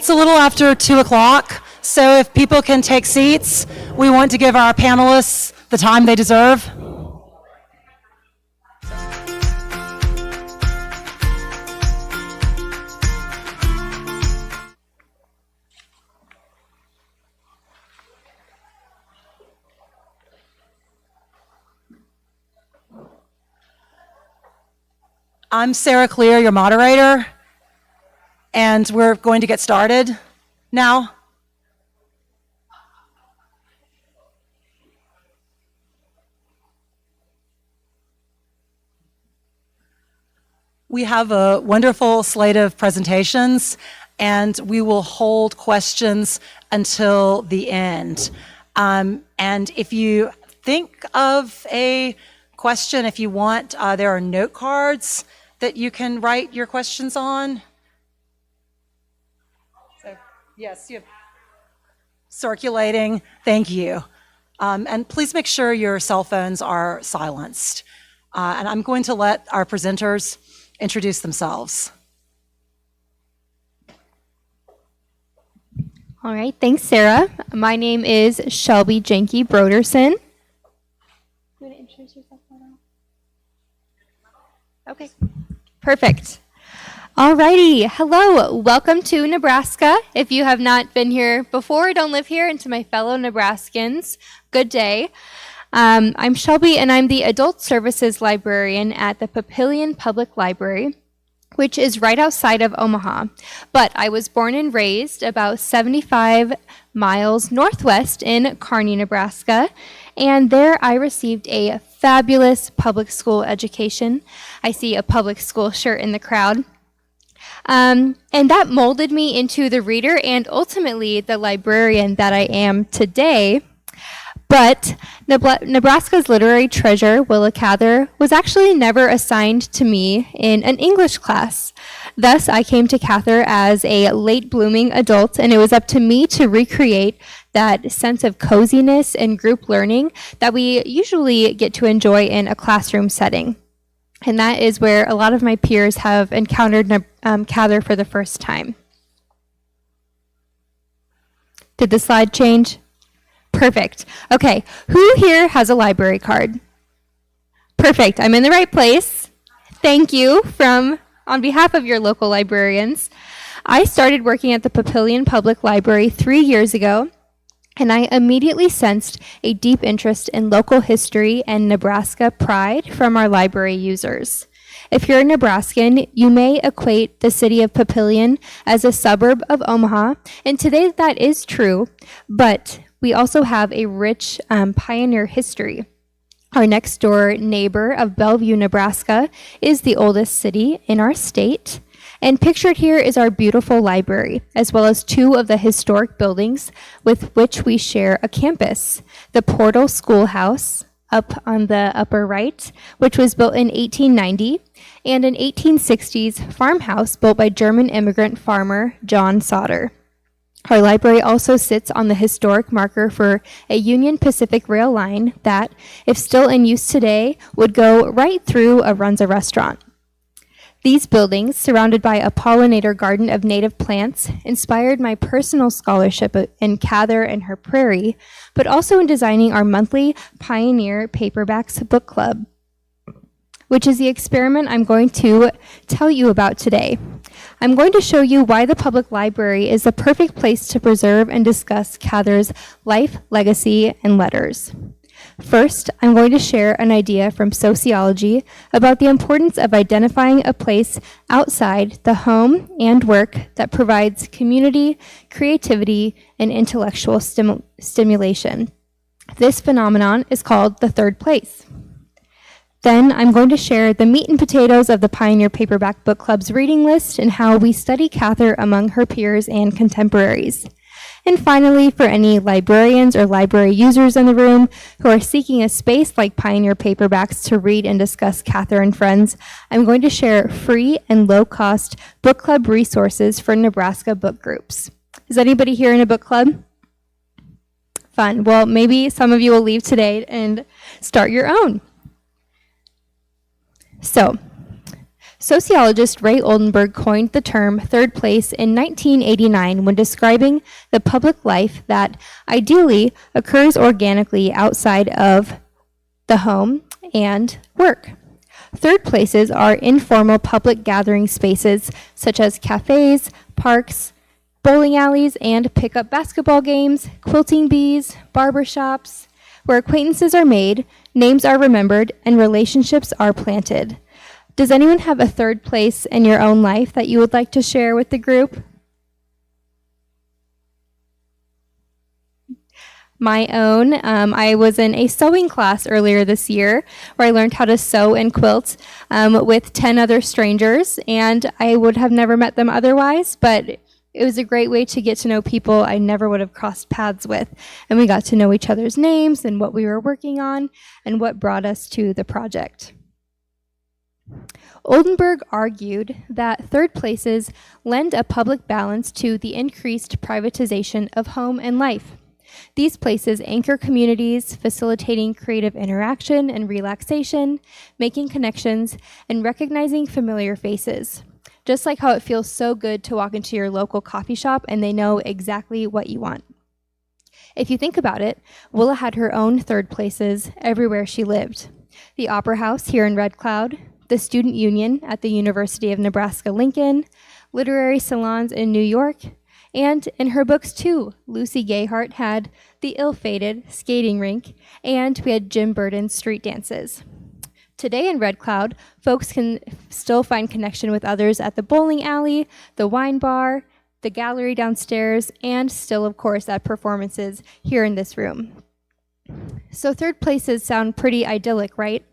It's a little after 2 o'clock, so if people can take seats, we want to give our panelists the time they deserve. I'm Sarah Clear, your moderator, and we're going to get started now. We have a wonderful slate of presentations, and we will hold questions until the end. And if you think of a question, if you want, there are note cards that you can write your questions on. So, yes, you have circulating. Thank you. And please make sure your cell phones are silenced. And I'm going to let our presenters introduce themselves. All right, thanks, Sarah. My name is Shelby Janke Broderson. You want to introduce yourself now? Okay, perfect. All righty, hello, welcome to Nebraska. If you have not been here before, don't live here, and to my fellow Nebraskans, good day. I'm Shelby, and I'm the Adult Services Librarian at the Papillion Public Library, which is right outside of Omaha. But I was born and raised about 75 miles northwest in Kearney, Nebraska, and there I received a fabulous public school education. I see a public school shirt in the crowd. And that molded me into the reader and ultimately the librarian that I am today. But Nebraska's literary treasure, Willa Cather, was actually never assigned to me in an English class. Thus, I came to Cather as a late-blooming adult, and it was up to me to recreate that sense of coziness and group learning that we usually get to enjoy in a classroom setting. And that is where a lot of my peers have encountered Cather for the first time. Did the slide change? Perfect. Okay, who here has a library card? Perfect, I'm in the right place. Thank you on behalf of your local librarians. I started working at the Papillion Public Library 3 years ago, and I immediately sensed a deep interest in local history and Nebraska pride from our library users. If you're a Nebraskan, you may equate the city of Papillion as a suburb of Omaha, and today that is true, but we also have a rich pioneer history. Our next door neighbor of Bellevue, Nebraska, is the oldest city in our state. And pictured here is our beautiful library, as well as 2 of the historic buildings with which we share a campus. The Portal Schoolhouse, up on the upper right, which was built in 1890, and an 1860s farmhouse built by German immigrant farmer John Sauter. Our library also sits on the historic marker for a Union Pacific rail line that, if still in use today, would go right through a Runza restaurant. These buildings, surrounded by a pollinator garden of native plants, inspired my personal scholarship in Cather and her prairie, but also in designing our monthly Pioneer Paperbacks book club, which is the experiment I'm going to tell you about today. I'm going to show you why the public library is the perfect place to preserve and discuss Cather's life, legacy, and letters. First, I'm going to share an idea from sociology about the importance of identifying a place outside the home and work that provides community, creativity, and intellectual stimulation. This phenomenon is called the third place. Then I'm going to share the meat and potatoes of the Pioneer Paperback Book Club's reading list and how we study Cather among her peers and contemporaries. And finally, for any librarians or library users in the room who are seeking a space like Pioneer Paperbacks to read and discuss Cather and friends, I'm going to share free and low-cost book club resources for Nebraska book groups. Is anybody here in a book club? Fun. Well, maybe some of you will leave today and start your own. So Sociologist Ray Oldenburg coined the term third place in 1989 when describing the public life that ideally occurs organically outside of the home and work. Third places are informal public gathering spaces such as cafes, parks, bowling alleys, and pickup basketball games, quilting bees, barber shops, where acquaintances are made, names are remembered, and relationships are planted. Does anyone have a third place in your own life that you would like to share with the group? My own, I was in a sewing class earlier this year where I learned how to sew and quilt with 10 other strangers, and I would have never met them otherwise, but it was a great way to get to know people I never would have crossed paths with, and we got to know each other's names and what we were working on and what brought us to the project. Oldenburg argued that third places lend a public balance to the increased privatization of home and life. These places anchor communities, facilitating creative interaction and relaxation, making connections, and recognizing familiar faces. Just like how it feels so good to walk into your local coffee shop and they know exactly what you want. If you think about it, Willa had her own third places everywhere she lived. The Opera House here in Red Cloud, the Student Union at the University of Nebraska-Lincoln, literary salons in New York, and in her books too, Lucy Gayhart had the ill-fated skating rink, and we had Jim Burton's street dances. Today in Red Cloud, folks can still find connection with others at the bowling alley, the wine bar, the gallery downstairs, and still, of course, at performances here in this room. So third places sound pretty idyllic, right?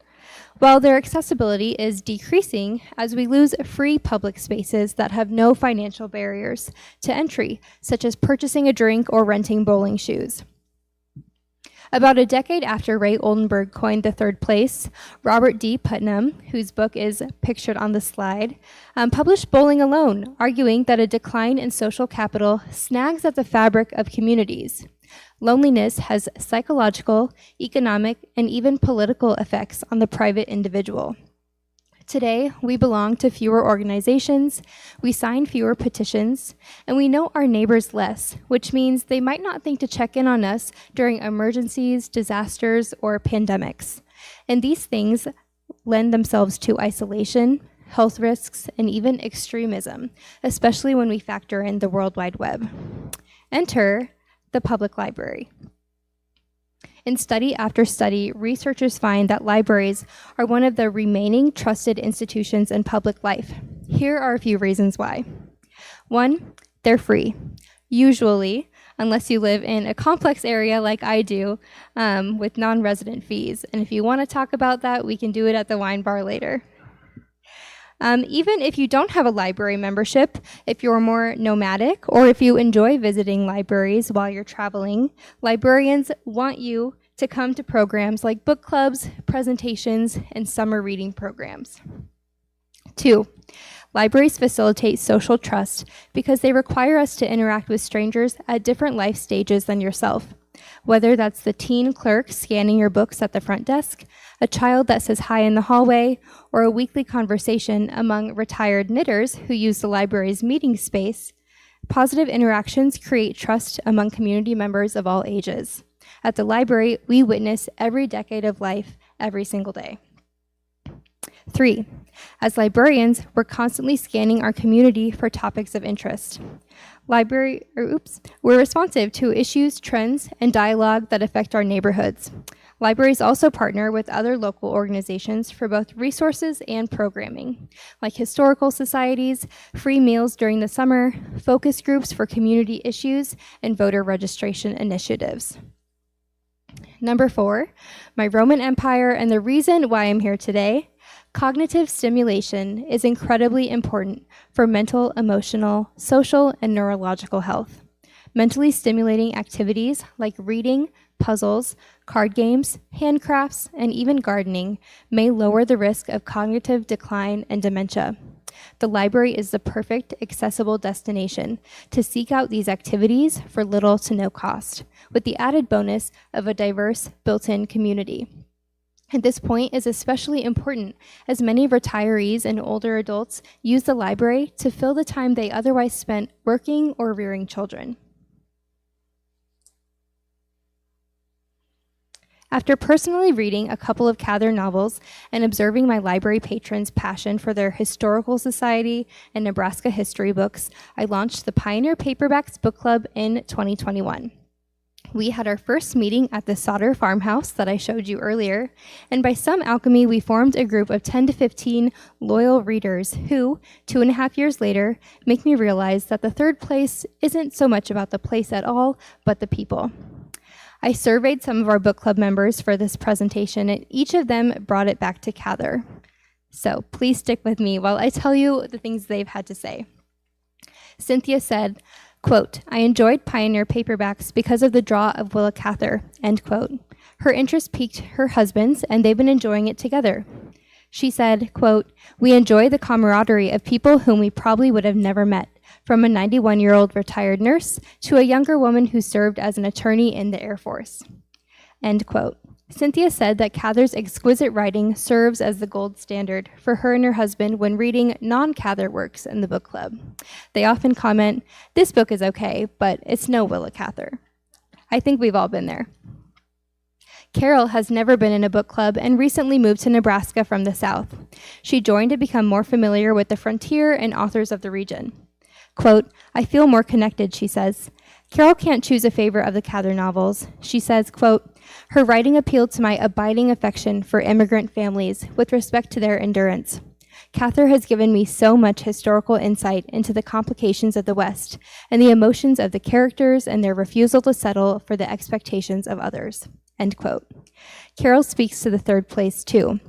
While their accessibility is decreasing as we lose free public spaces that have no financial barriers to entry, such as purchasing a drink or renting bowling shoes. About a decade after Ray Oldenburg coined the third place, Robert D. Putnam, whose book is pictured on the slide, published Bowling Alone, arguing that a decline in social capital snags at the fabric of communities. Loneliness has psychological, economic, and even political effects on the private individual. Today, we belong to fewer organizations, we sign fewer petitions, and we know our neighbors less, which means they might not think to check in on us during emergencies, disasters, or pandemics. And these things lend themselves to isolation, health risks, and even extremism, especially when we factor in the World Wide Web. Enter the public library. In study after study, researchers find that libraries are one of the remaining trusted institutions in public life. Here are a few reasons why. 1, they're free. Usually, unless you live in a complex area like I do, with non-resident fees. And if you want to talk about that, we can do it at the wine bar later. Even if you don't have a library membership, if you're more nomadic, or if you enjoy visiting libraries while you're traveling, librarians want you to come to programs like book clubs, presentations, and summer reading programs. 2, libraries facilitate social trust because they require us to interact with strangers at different life stages than yourself. Whether that's the teen clerk scanning your books at the front desk, a child that says hi in the hallway, or a weekly conversation among retired knitters who use the library's meeting space, positive interactions create trust among community members of all ages. At the library, we witness every decade of life every single day. 3, as librarians, we're constantly scanning our community for topics of interest. We're responsive to issues, trends, and dialogue that affect our neighborhoods. Libraries also partner with other local organizations for both resources and programming, like historical societies, free meals during the summer, focus groups for community issues, and voter registration initiatives. Number 4, my Roman Empire and the reason why I'm here today. Cognitive stimulation is incredibly important for mental, emotional, social, and neurological health. Mentally stimulating activities like reading, puzzles, card games, handcrafts, and even gardening may lower the risk of cognitive decline and dementia. The library is the perfect accessible destination to seek out these activities for little to no cost, with the added bonus of a diverse built-in community. And this point is especially important as many retirees and older adults use the library to fill the time they otherwise spent working or rearing children. After personally reading a couple of Cather novels and observing my library patrons' passion for their historical society and Nebraska history books, I launched the Pioneer Paperbacks Book Club in 2021. We had our first meeting at the Sauter farmhouse that I showed you earlier, and by some alchemy, we formed a group of 10 to 15 loyal readers who, 2.5 years later, make me realize that the third place isn't so much about the place at all, but the people. I surveyed some of our book club members for this presentation, and each of them brought it back to Cather. So please stick with me while I tell you the things they've had to say. Cynthia said, quote, "I enjoyed Pioneer Paperbacks because of the draw of Willa Cather," end quote. Her interest piqued her husband's, and they've been enjoying it together. She said, quote, "We enjoy the camaraderie of people whom we probably would have never met, from a 91-year-old retired nurse to a younger woman who served as an attorney in the Air Force," end quote. Cynthia said that Cather's exquisite writing serves as the gold standard for her and her husband when reading non-Cather works in the book club. They often comment, "This book is okay, but it's no Willa Cather." I think we've all been there. Carol has never been in a book club and recently moved to Nebraska from the South. She joined to become more familiar with the frontier and authors of the region. Quote, "I feel more connected," she says. Carol can't choose a favorite of the Cather novels. She says, quote, "Her writing appealed to my abiding affection for immigrant families with respect to their endurance. Cather has given me so much historical insight into the complications of the West and the emotions of the characters and their refusal to settle for the expectations of others," end quote. Carol speaks to the third place too.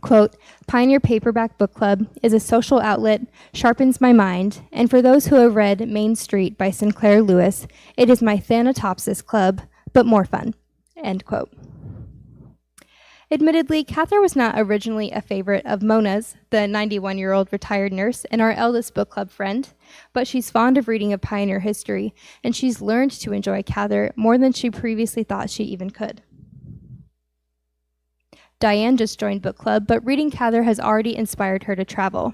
Quote, "Pioneer Paperback Book Club is a social outlet, sharpens my mind, and for those who have read Main Street by Sinclair Lewis, it is my Thanatopsis club, but more fun," end quote. Admittedly, Cather was not originally a favorite of Mona's, the 91-year-old retired nurse and our eldest book club friend, but she's fond of reading of pioneer history, and she's learned to enjoy Cather more than she previously thought she even could. Diane just joined book club, but reading Cather has already inspired her to travel.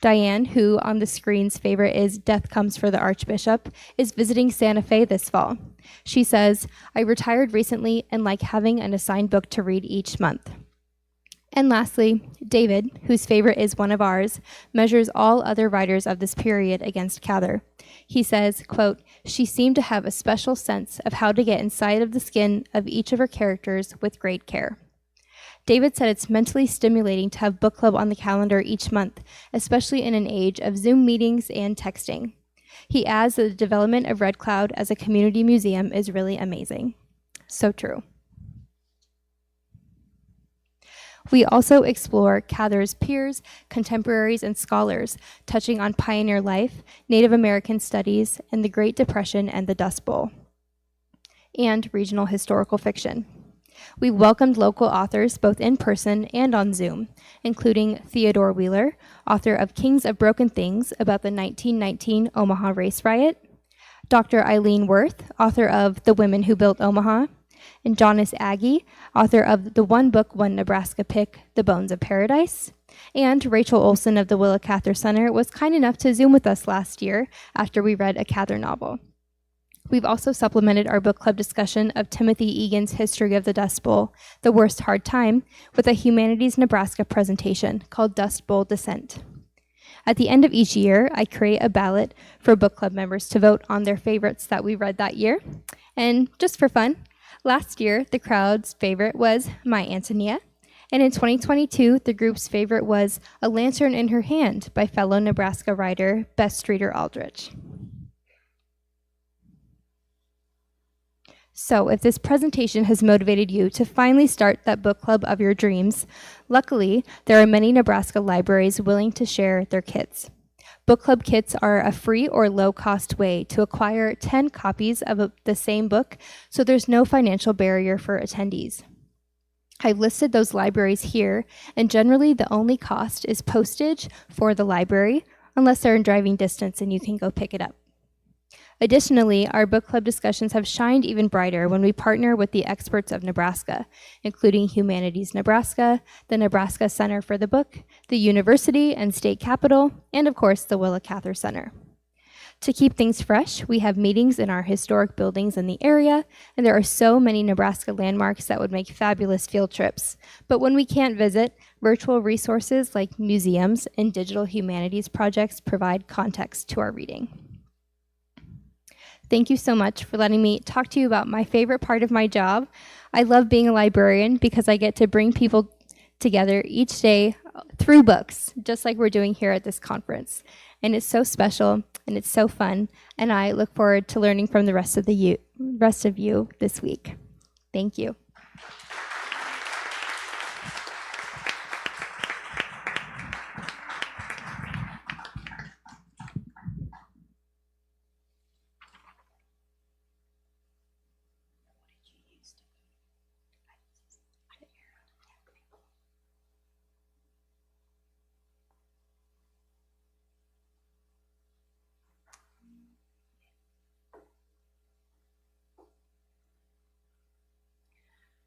Diane, who on the screen's favorite is Death Comes for the Archbishop, is visiting Santa Fe this fall. She says, "I retired recently and like having an assigned book to read each month." And lastly, David, whose favorite is one of ours, measures all other writers of this period against Cather. He says, quote, "She seemed to have a special sense of how to get inside of the skin of each of her characters with great care." David said it's mentally stimulating to have book club on the calendar each month, especially in an age of Zoom meetings and texting. He adds that the development of Red Cloud as a community museum is really amazing. So true. We also explore Cather's peers, contemporaries, and scholars, touching on pioneer life, Native American studies, and the Great Depression and the Dust Bowl, and regional historical fiction. We welcomed local authors both in person and on Zoom, including Theodore Wheeler, author of Kings of Broken Things about the 1919 Omaha race riot, Dr. Eileen Worth, author of The Women Who Built Omaha, and Jonas Agee, author of the one book, one Nebraska pick, The Bones of Paradise, and Rachel Olson of the Willa Cather Center was kind enough to Zoom with us last year after we read a Cather novel. We've also supplemented our book club discussion of Timothy Egan's History of the Dust Bowl, The Worst Hard Time, with a Humanities Nebraska presentation called Dust Bowl Descent. At the end of each year, I create a ballot for book club members to vote on their favorites that we read that year. And just for fun, last year, the crowd's favorite was My Antonia, and in 2022, the group's favorite was A Lantern in Her Hand by fellow Nebraska writer Bess Streeter Aldrich. So if this presentation has motivated you to finally start that book club of your dreams, luckily, there are many Nebraska libraries willing to share their kits. Book club kits are a free or low-cost way to acquire 10 copies of the same book, so there's no financial barrier for attendees. I've listed those libraries here, and generally the only cost is postage for the library, unless they're in driving distance and you can go pick it up. Additionally, our book club discussions have shined even brighter when we partner with the experts of Nebraska, including Humanities Nebraska, the Nebraska Center for the Book, the University and State Capitol, and of course, the Willa Cather Center. To keep things fresh, we have meetings in our historic buildings in the area, and there are so many Nebraska landmarks that would make fabulous field trips. But when we can't visit, virtual resources like museums and digital humanities projects provide context to our reading. Thank you so much for letting me talk to you about my favorite part of my job. I love being a librarian because I get to bring people together each day through books, just like we're doing here at this conference. And it's so special and it's so fun. And I look forward to learning from the rest of you this week. Thank you.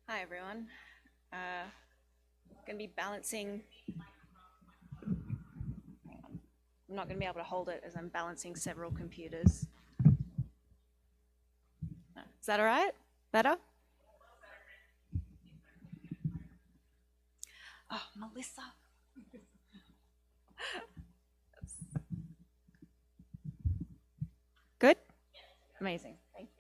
Hi everyone. I'm going to be balancing. Hang on. I'm not going to be able to hold it as I'm balancing several computers. No. Is that all right? Better? Oh, Melissa. Good? Amazing. Thank you.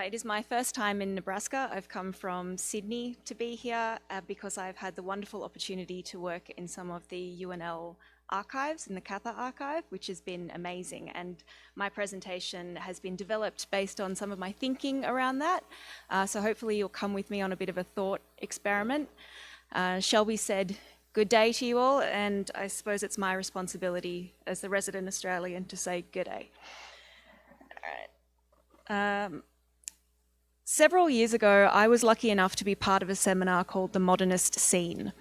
It is my first time in Nebraska. I've come from Sydney to be here because I've had the wonderful opportunity to work in some of the UNL archives, in the Cather archive, which has been amazing. And my presentation has been developed based on some of my thinking around that. So hopefully you'll come with me on a bit of a thought experiment. Shelby said, good day to you all, and I suppose it's my responsibility as the resident Australian to say good day. All right. Several years ago, I was lucky enough to be part of a seminar called The Modernist Scene.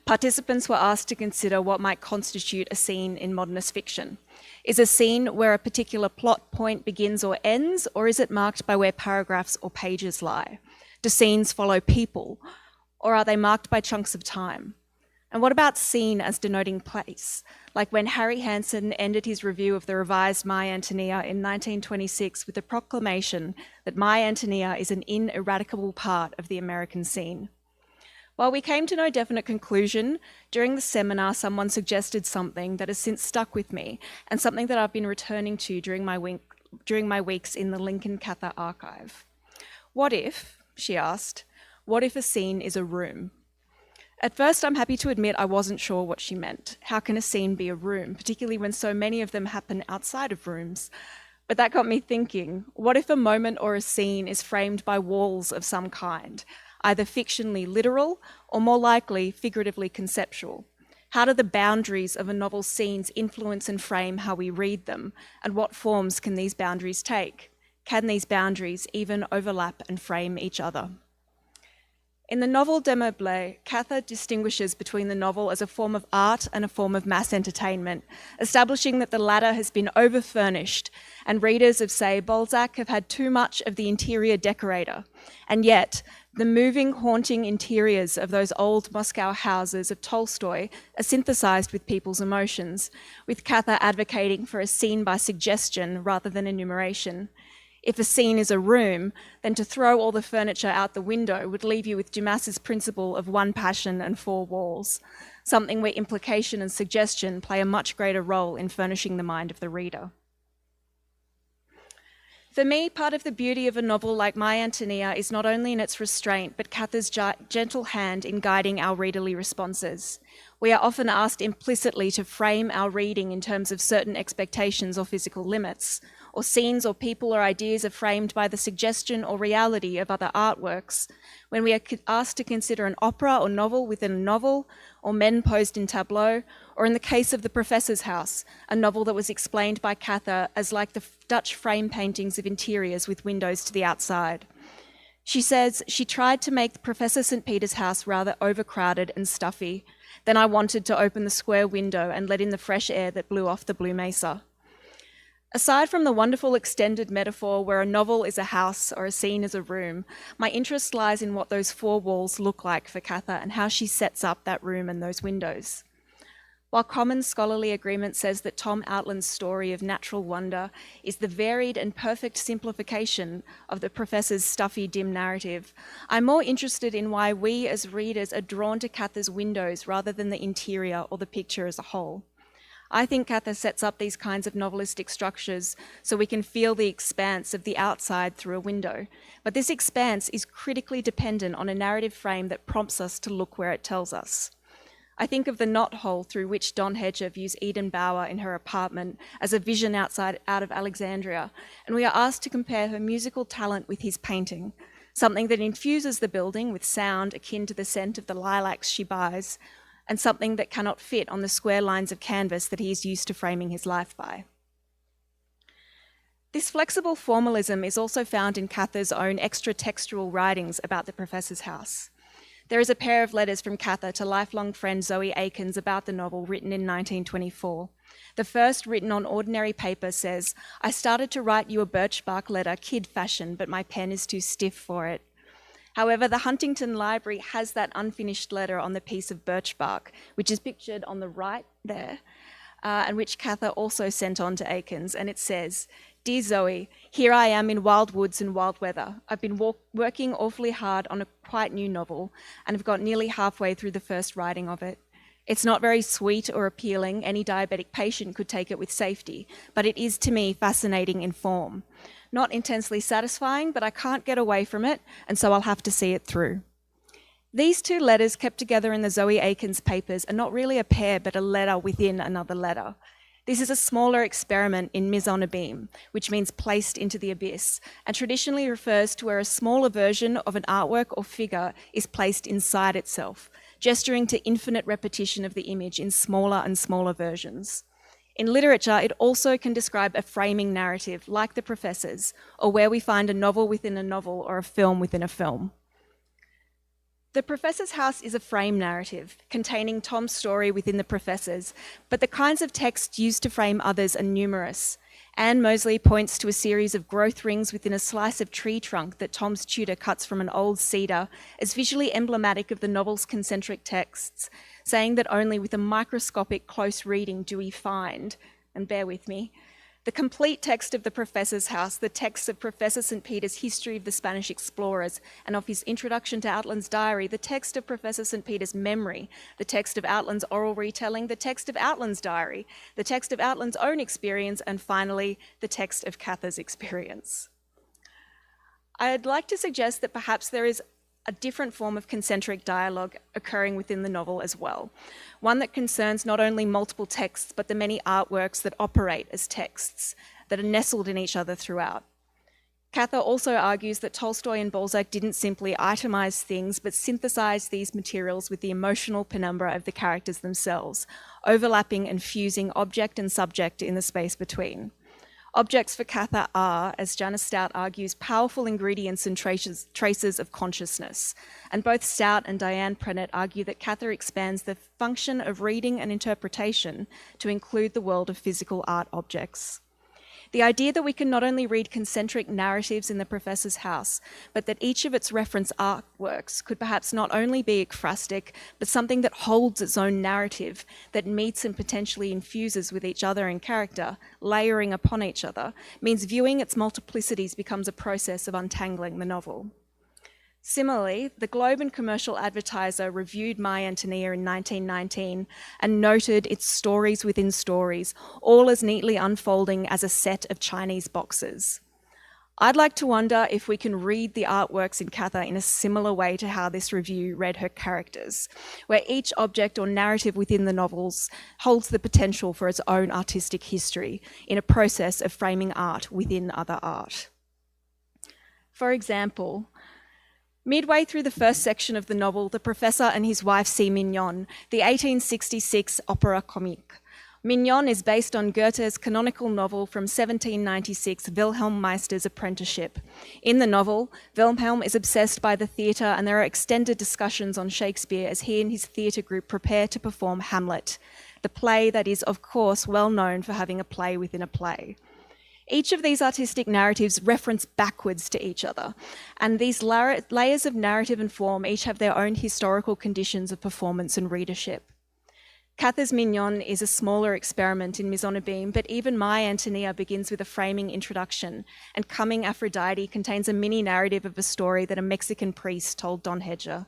Participants were asked to consider what might constitute a scene in modernist fiction. Is a scene where a particular plot point begins or ends, or is it marked by where paragraphs or pages lie? Do scenes follow people, or are they marked by chunks of time? And what about scene as denoting place? Like when Harry Hansen ended his review of the revised My Antonia in 1926 with the proclamation that My Antonia is an ineradicable part of the American scene. While we came to no definite conclusion, during the seminar someone suggested something that has since stuck with me and something that I've been returning to during my weeks in the Lincoln Cather archive. What if, she asked, what if a scene is a room? At first, I'm happy to admit I wasn't sure what she meant. How can a scene be a room, particularly when so many of them happen outside of rooms? But that got me thinking, what if a moment or a scene is framed by walls of some kind, either fictionally literal or more likely figuratively conceptual? How do the boundaries of a novel's scenes influence and frame how we read them? And what forms can these boundaries take? Can these boundaries even overlap and frame each other? In the novel De Meublé, Cather distinguishes between the novel as a form of art and a form of mass entertainment, establishing that the latter has been over-furnished, and readers of, say, Balzac have had too much of the interior decorator. And yet, the moving, haunting interiors of those old Moscow houses of Tolstoy are synthesized with people's emotions, with Cather advocating for a scene by suggestion rather than enumeration. If a scene is a room, then to throw all the furniture out the window would leave you with Dumas's principle of one passion and four walls, something where implication and suggestion play a much greater role in furnishing the mind of the reader. For me, part of the beauty of a novel like My Antonia is not only in its restraint, but Cather's gentle hand in guiding our readerly responses. We are often asked implicitly to frame our reading in terms of certain expectations or physical limits, or scenes or people or ideas are framed by the suggestion or reality of other artworks. When we are asked to consider an opera or novel within a novel, or men posed in tableau, or in the case of The Professor's House, a novel that was explained by Cather as like the Dutch frame paintings of interiors with windows to the outside. She says, she tried to make Professor St. Peter's house rather overcrowded and stuffy. Then I wanted to open the square window and let in the fresh air that blew off the blue mesa. Aside from the wonderful extended metaphor where a novel is a house or a scene is a room, my interest lies in what those four walls look like for Cather and how she sets up that room and those windows. While common scholarly agreement says that Tom Outland's story of natural wonder is the varied and perfect simplification of the professor's stuffy, dim narrative, I'm more interested in why we as readers are drawn to Cather's windows rather than the interior or the picture as a whole. I think Cather sets up these kinds of novelistic structures so we can feel the expanse of the outside through a window. But this expanse is critically dependent on a narrative frame that prompts us to look where it tells us. I think of the knothole through which Don Hedger views Eden Bower in her apartment as a vision out of Alexandria, and we are asked to compare her musical talent with his painting, something that infuses the building with sound akin to the scent of the lilacs she buys, and something that cannot fit on the square lines of canvas that he is used to framing his life by. This flexible formalism is also found in Cather's own extra-textual writings about the professor's house. There is a pair of letters from Cather to lifelong friend Zoe Akins about the novel written in 1924. The first, written on ordinary paper, says, "I started to write you a birch bark letter, kid fashion, but my pen is too stiff for it." However, the Huntington Library has that unfinished letter on the piece of birch bark, which is pictured on the right there, and which Cather also sent on to Akins, and it says, "Dear Zoe, here I am in wild woods and wild weather. I've been working awfully hard on a quite new novel, and have got nearly halfway through the first writing of it. It's not very sweet or appealing, any diabetic patient could take it with safety, but it is to me fascinating in form. Not intensely satisfying, but I can't get away from it, and so I'll have to see it through." These two letters kept together in the Zoe Akins papers are not really a pair, but a letter within another letter. This is a smaller experiment in mise en abîme, which means placed into the abyss, and traditionally refers to where a smaller version of an artwork or figure is placed inside itself, gesturing to infinite repetition of the image in smaller and smaller versions. In literature, it also can describe a framing narrative, like the professor's, or where we find a novel within a novel or a film within a film. The professor's house is a frame narrative, containing Tom's story within the professor's, but the kinds of texts used to frame others are numerous. Anne Mosley points to a series of growth rings within a slice of tree trunk that Tom's tutor cuts from an old cedar as visually emblematic of the novel's concentric texts, saying that only with a microscopic close reading do we find, and bear with me, the complete text of the professor's house, the text of Professor St. Peter's History of the Spanish Explorers and of his introduction to Outland's diary, the text of Professor St. Peter's memory, the text of Outland's oral retelling, the text of Outland's diary, the text of Outland's own experience, and finally, the text of Cather's experience. I'd like to suggest that perhaps there is a different form of concentric dialogue occurring within the novel as well, one that concerns not only multiple texts, but the many artworks that operate as texts, that are nestled in each other throughout. Cather also argues that Tolstoy and Balzac didn't simply itemize things, but synthesize these materials with the emotional penumbra of the characters themselves, overlapping and fusing object and subject in the space between. Objects for Cather are, as Janice Stout argues, powerful ingredients and traces of consciousness. And both Stout and Diane Prennett argue that Cather expands the function of reading and interpretation to include the world of physical art objects. The idea that we can not only read concentric narratives in the professor's house, but that each of its reference artworks could perhaps not only be ekphrastic, but something that holds its own narrative, that meets and potentially infuses with each other in character, layering upon each other, means viewing its multiplicities becomes a process of untangling the novel. Similarly, the Globe and Commercial Advertiser reviewed My Antonia in 1919 and noted its stories within stories, all as neatly unfolding as a set of Chinese boxes. I'd like to wonder if we can read the artworks in Cather in a similar way to how this review read her characters, where each object or narrative within the novels holds the potential for its own artistic history in a process of framing art within other art. For example, midway through the first section of the novel, the professor and his wife see Mignon, the 1866 opera comique. Mignon is based on Goethe's canonical novel from 1796, Wilhelm Meister's Apprenticeship. In the novel, Wilhelm is obsessed by the theatre, and there are extended discussions on Shakespeare as he and his theatre group prepare to perform Hamlet, the play that is, of course, well known for having a play within a play. Each of these artistic narratives reference backwards to each other, and these layers of narrative and form each have their own historical conditions of performance and readership. Cather's Mignon is a smaller experiment in Mise en Abîme, but even My Antonia begins with a framing introduction, and Coming Aphrodite contains a mini-narrative of a story that a Mexican priest told Don Hedger.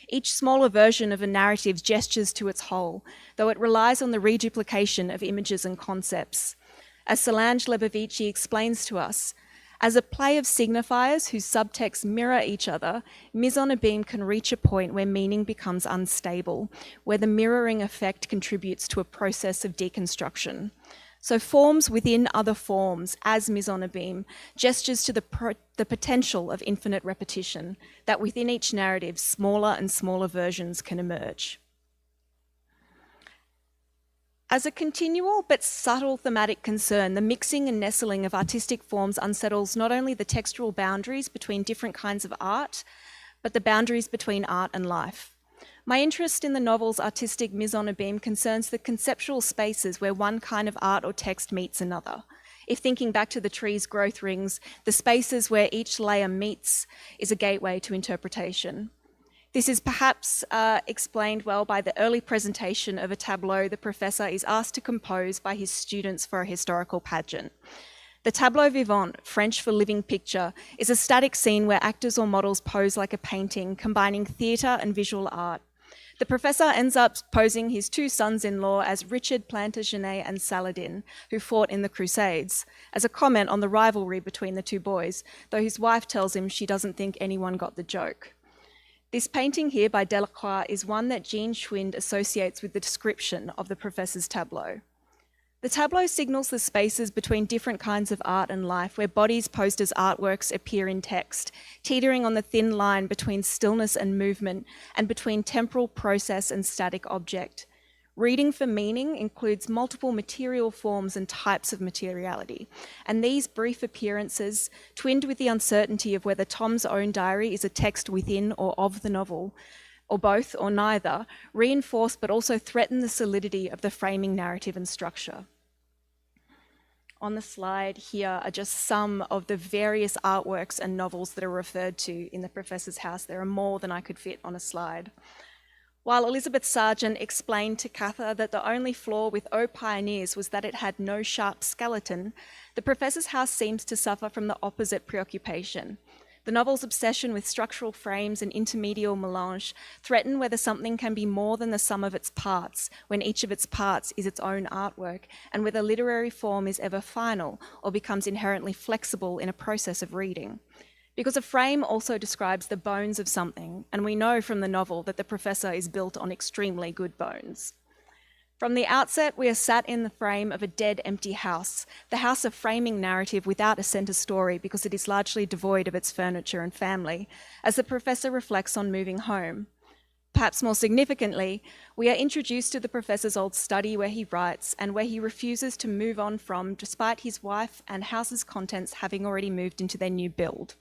Each smaller version of a narrative gestures to its whole, though it relies on the reduplication of images and concepts. As Solange Lebovici explains to us, as a play of signifiers whose subtexts mirror each other, Mise en Abîme can reach a point where meaning becomes unstable, where the mirroring effect contributes to a process of deconstruction. So forms within other forms, as Mise en Abîme, gestures to the potential of infinite repetition, that within each narrative, smaller and smaller versions can emerge. As a continual but subtle thematic concern, the mixing and nestling of artistic forms unsettles not only the textual boundaries between different kinds of art, but the boundaries between art and life. My interest in the novel's artistic mise en abîme concerns the conceptual spaces where one kind of art or text meets another. If thinking back to the tree's growth rings, the spaces where each layer meets is a gateway to interpretation. This is perhaps explained well by the early presentation of a tableau the professor is asked to compose by his students for a historical pageant. The tableau vivant, French for living picture, is a static scene where actors or models pose like a painting, combining theatre and visual art. The professor ends up posing his two sons-in-law as Richard Plantagenet and Saladin, who fought in the Crusades, as a comment on the rivalry between the two boys, though his wife tells him she doesn't think anyone got the joke. This painting here by Delacroix is one that Jean Schwind associates with the description of the professor's tableau. The tableau signals the spaces between different kinds of art and life, where bodies posed as artworks appear in text, teetering on the thin line between stillness and movement, and between temporal process and static object. Reading for meaning includes multiple material forms and types of materiality, and these brief appearances, twinned with the uncertainty of whether Tom's own diary is a text within or of the novel, or both or neither, reinforce but also threaten the solidity of the framing narrative and structure. On the slide here are just some of the various artworks and novels that are referred to in the professor's house. There are more than I could fit on a slide. While Elizabeth Sargent explained to Cather that the only flaw with O Pioneers was that it had no sharp skeleton, the professor's house seems to suffer from the opposite preoccupation. The novel's obsession with structural frames and intermedial melange threaten whether something can be more than the sum of its parts, when each of its parts is its own artwork, and whether literary form is ever final or becomes inherently flexible in a process of reading. Because a frame also describes the bones of something, and we know from the novel that the professor is built on extremely good bones. From the outset, we are sat in the frame of a dead, empty house, the house of framing narrative without a centre story because it is largely devoid of its furniture and family, as the professor reflects on moving home. Perhaps more significantly, we are introduced to the professor's old study where he writes and where he refuses to move on from, despite his wife and house's contents having already moved into their new build.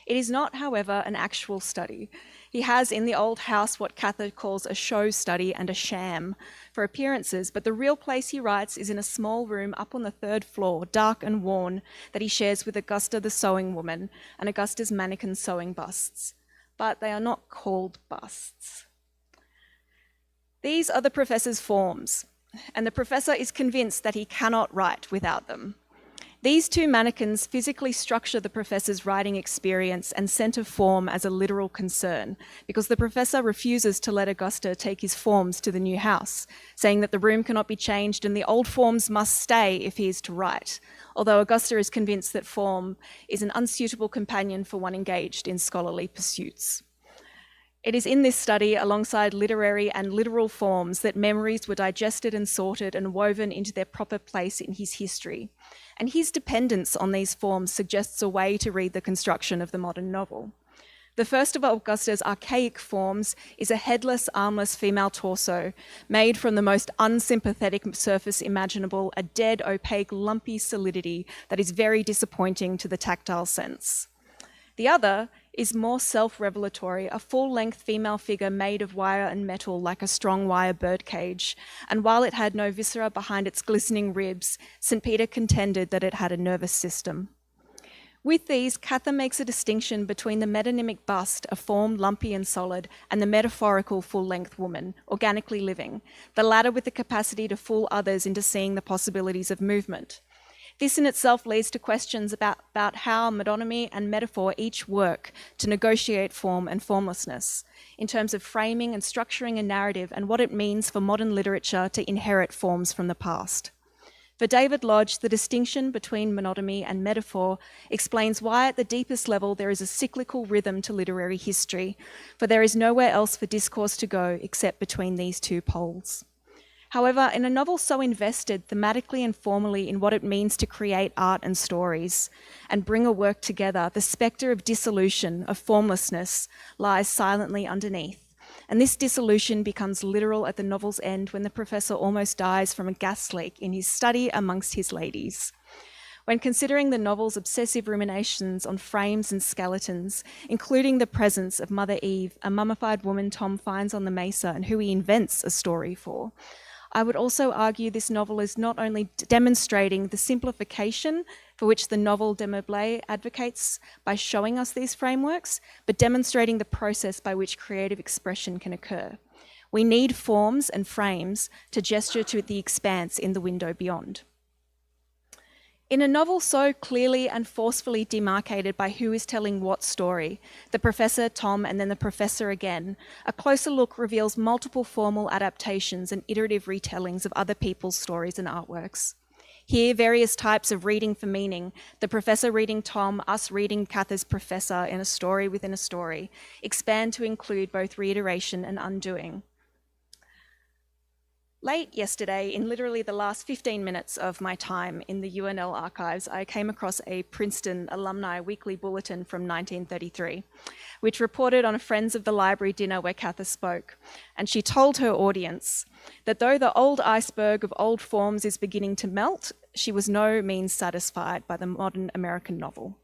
It is not, however, an actual study. He has in the old house what Cather calls a show study and a sham for appearances, but the real place he writes is in a small room up on the 3rd floor, dark and worn, that he shares with Augusta the sewing woman and Augusta's mannequin sewing busts. But they are not called busts. These are the professor's forms, and the professor is convinced that he cannot write without them. These two mannequins physically structure the professor's writing experience and centre form as a literal concern, because the professor refuses to let Augusta take his forms to the new house, saying that the room cannot be changed and the old forms must stay if he is to write, although Augusta is convinced that form is an unsuitable companion for one engaged in scholarly pursuits. It is in this study, alongside literary and literal forms, that memories were digested and sorted and woven into their proper place in his history. And his dependence on these forms suggests a way to read the construction of the modern novel. The first of Augusta's archaic forms is a headless, armless female torso, made from the most unsympathetic surface imaginable, a dead, opaque, lumpy solidity that is very disappointing to the tactile sense. The other is more self-revelatory, a full-length female figure made of wire and metal like a strong wire birdcage, and while it had no viscera behind its glistening ribs, St. Peter contended that it had a nervous system. With these, Cather makes a distinction between the metonymic bust, a form lumpy and solid, and the metaphorical full-length woman, organically living, the latter with the capacity to fool others into seeing the possibilities of movement. This in itself leads to questions about how metonymy and metaphor each work to negotiate form and formlessness, in terms of framing and structuring a narrative and what it means for modern literature to inherit forms from the past. For David Lodge, the distinction between mononymy and metaphor explains why at the deepest level there is a cyclical rhythm to literary history, for there is nowhere else for discourse to go except between these two poles. However, in a novel so invested thematically and formally in what it means to create art and stories and bring a work together, the spectre of dissolution, of formlessness, lies silently underneath. And this dissolution becomes literal at the novel's end when the professor almost dies from a gas leak in his study amongst his ladies. When considering the novel's obsessive ruminations on frames and skeletons, including the presence of Mother Eve, a mummified woman Tom finds on the mesa and who he invents a story for, I would also argue this novel is not only demonstrating the simplification for which the novel de Meublé advocates by showing us these frameworks, but demonstrating the process by which creative expression can occur. We need forms and frames to gesture to the expanse in the window beyond. In a novel so clearly and forcefully demarcated by who is telling what story, the professor, Tom, and then the professor again, a closer look reveals multiple formal adaptations and iterative retellings of other people's stories and artworks. Here, various types of reading for meaning, the professor reading Tom, us reading Cather's professor in a story within a story, expand to include both reiteration and undoing. Late yesterday, in literally the last 15 minutes of my time in the UNL archives, I came across a Princeton alumni weekly bulletin from 1933, which reported on a Friends of the Library dinner where Cather spoke. And she told her audience that though the old iceberg of old forms is beginning to melt, she was no means satisfied by the modern American novel.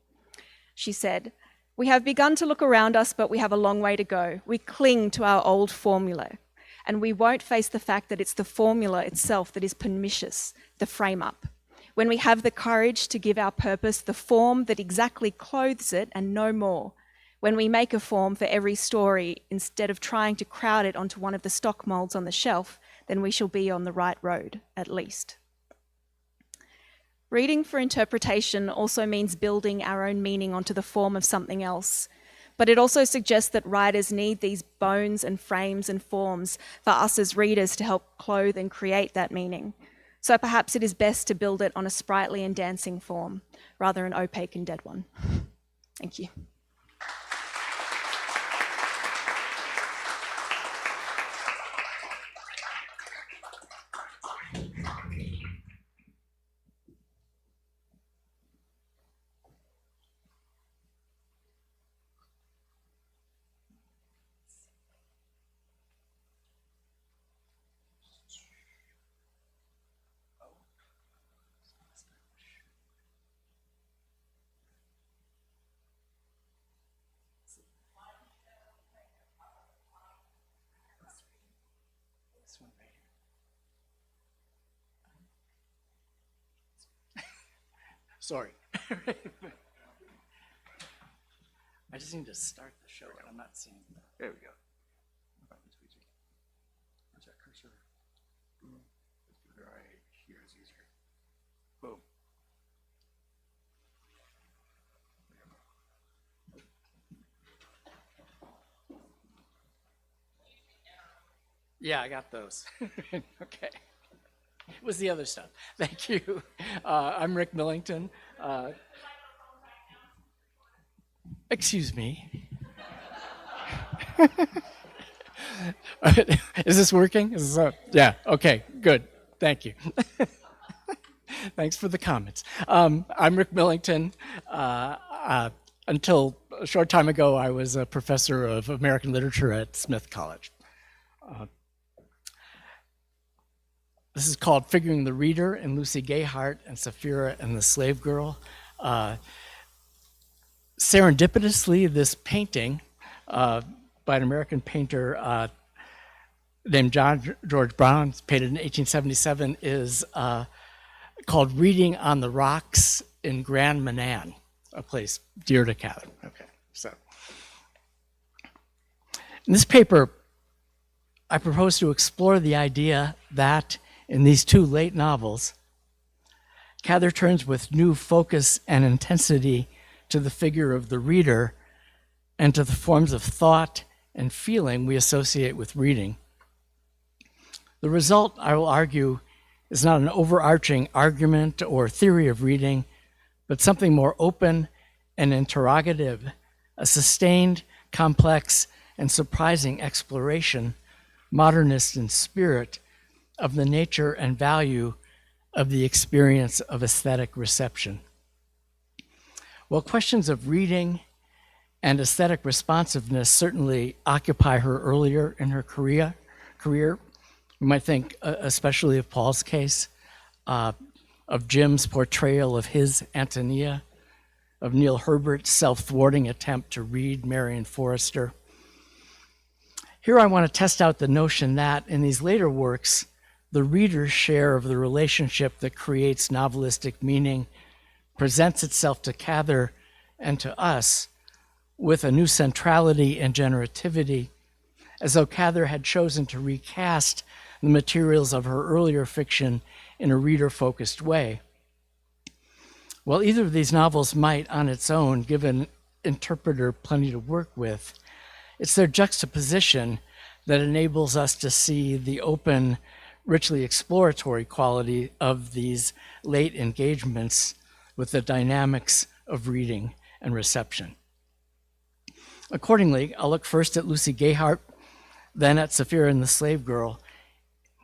She said, "We have begun to look around us, but we have a long way to go. We cling to our old formula. And we won't face the fact that it's the formula itself that is pernicious, the frame-up. When we have the courage to give our purpose the form that exactly clothes it and no more, when we make a form for every story instead of trying to crowd it onto one of the stock molds on the shelf, then we shall be on the right road, at least." Reading for interpretation also means building our own meaning onto the form of something else. But it also suggests that writers need these bones and frames and forms for us as readers to help clothe and create that meaning. So perhaps it is best to build it on a sprightly and dancing form, rather an opaque and dead one. Thank you. Sorry. I just need to start the show and I'm not seeing that. There we go. Where's that cursor? Let's do it right here, it's easier. Boom. Yeah, I got those. Okay. It was the other stuff. Thank you. I'm Rick Millington. Excuse me. Is this working? Yeah, okay, good. Thank you. Thanks for the comments. I'm Rick Millington. Until a short time ago, I was a professor of American literature at Smith College. This is called Figuring the Reader in Lucy Gayheart and Sapphira and the Slave Girl. Serendipitously, this painting by an American painter named John George Brown, painted in 1877, is called Reading on the Rocks in Grand Manan, a place dear to Cather. Okay, so in this paper, I propose to explore the idea that in these two late novels, Cather turns with new focus and intensity to the figure of the reader and to the forms of thought and feeling we associate with reading. The result, I will argue, is not an overarching argument or theory of reading, but something more open and interrogative, a sustained, complex, and surprising exploration, modernist in spirit, of the nature and value of the experience of aesthetic reception. While questions of reading and aesthetic responsiveness certainly occupy her earlier in her career, we might think especially of Paul's case, of Jim's portrayal of his Antonia, of Neil Herbert's self-thwarting attempt to read Marion Forrester. Here I want to test out the notion that in these later works, the reader's share of the relationship that creates novelistic meaning presents itself to Cather and to us with a new centrality and generativity, as though Cather had chosen to recast the materials of her earlier fiction in a reader-focused way. While either of these novels might, on its own, give an interpreter plenty to work with, it's their juxtaposition that enables us to see the open, richly exploratory quality of these late engagements with the dynamics of reading and reception. Accordingly, I'll look first at Lucy Gayheart, then at Sapphira and the Slave Girl.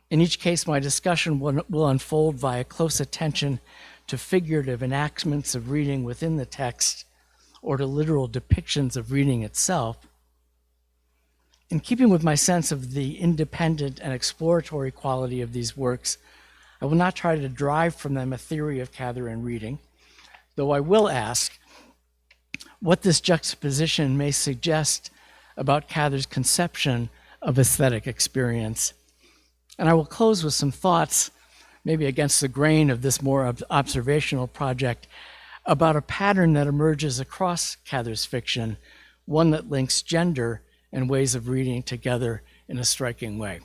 In each case, my discussion will unfold via close attention to figurative enactments of reading within the text or to literal depictions of reading itself. In keeping with my sense of the independent and exploratory quality of these works, I will not try to derive from them a theory of Cather and reading, though I will ask what this juxtaposition may suggest about Cather's conception of aesthetic experience. And I will close with some thoughts, maybe against the grain of this more observational project, about a pattern that emerges across Cather's fiction, one that links gender and ways of reading together in a striking way.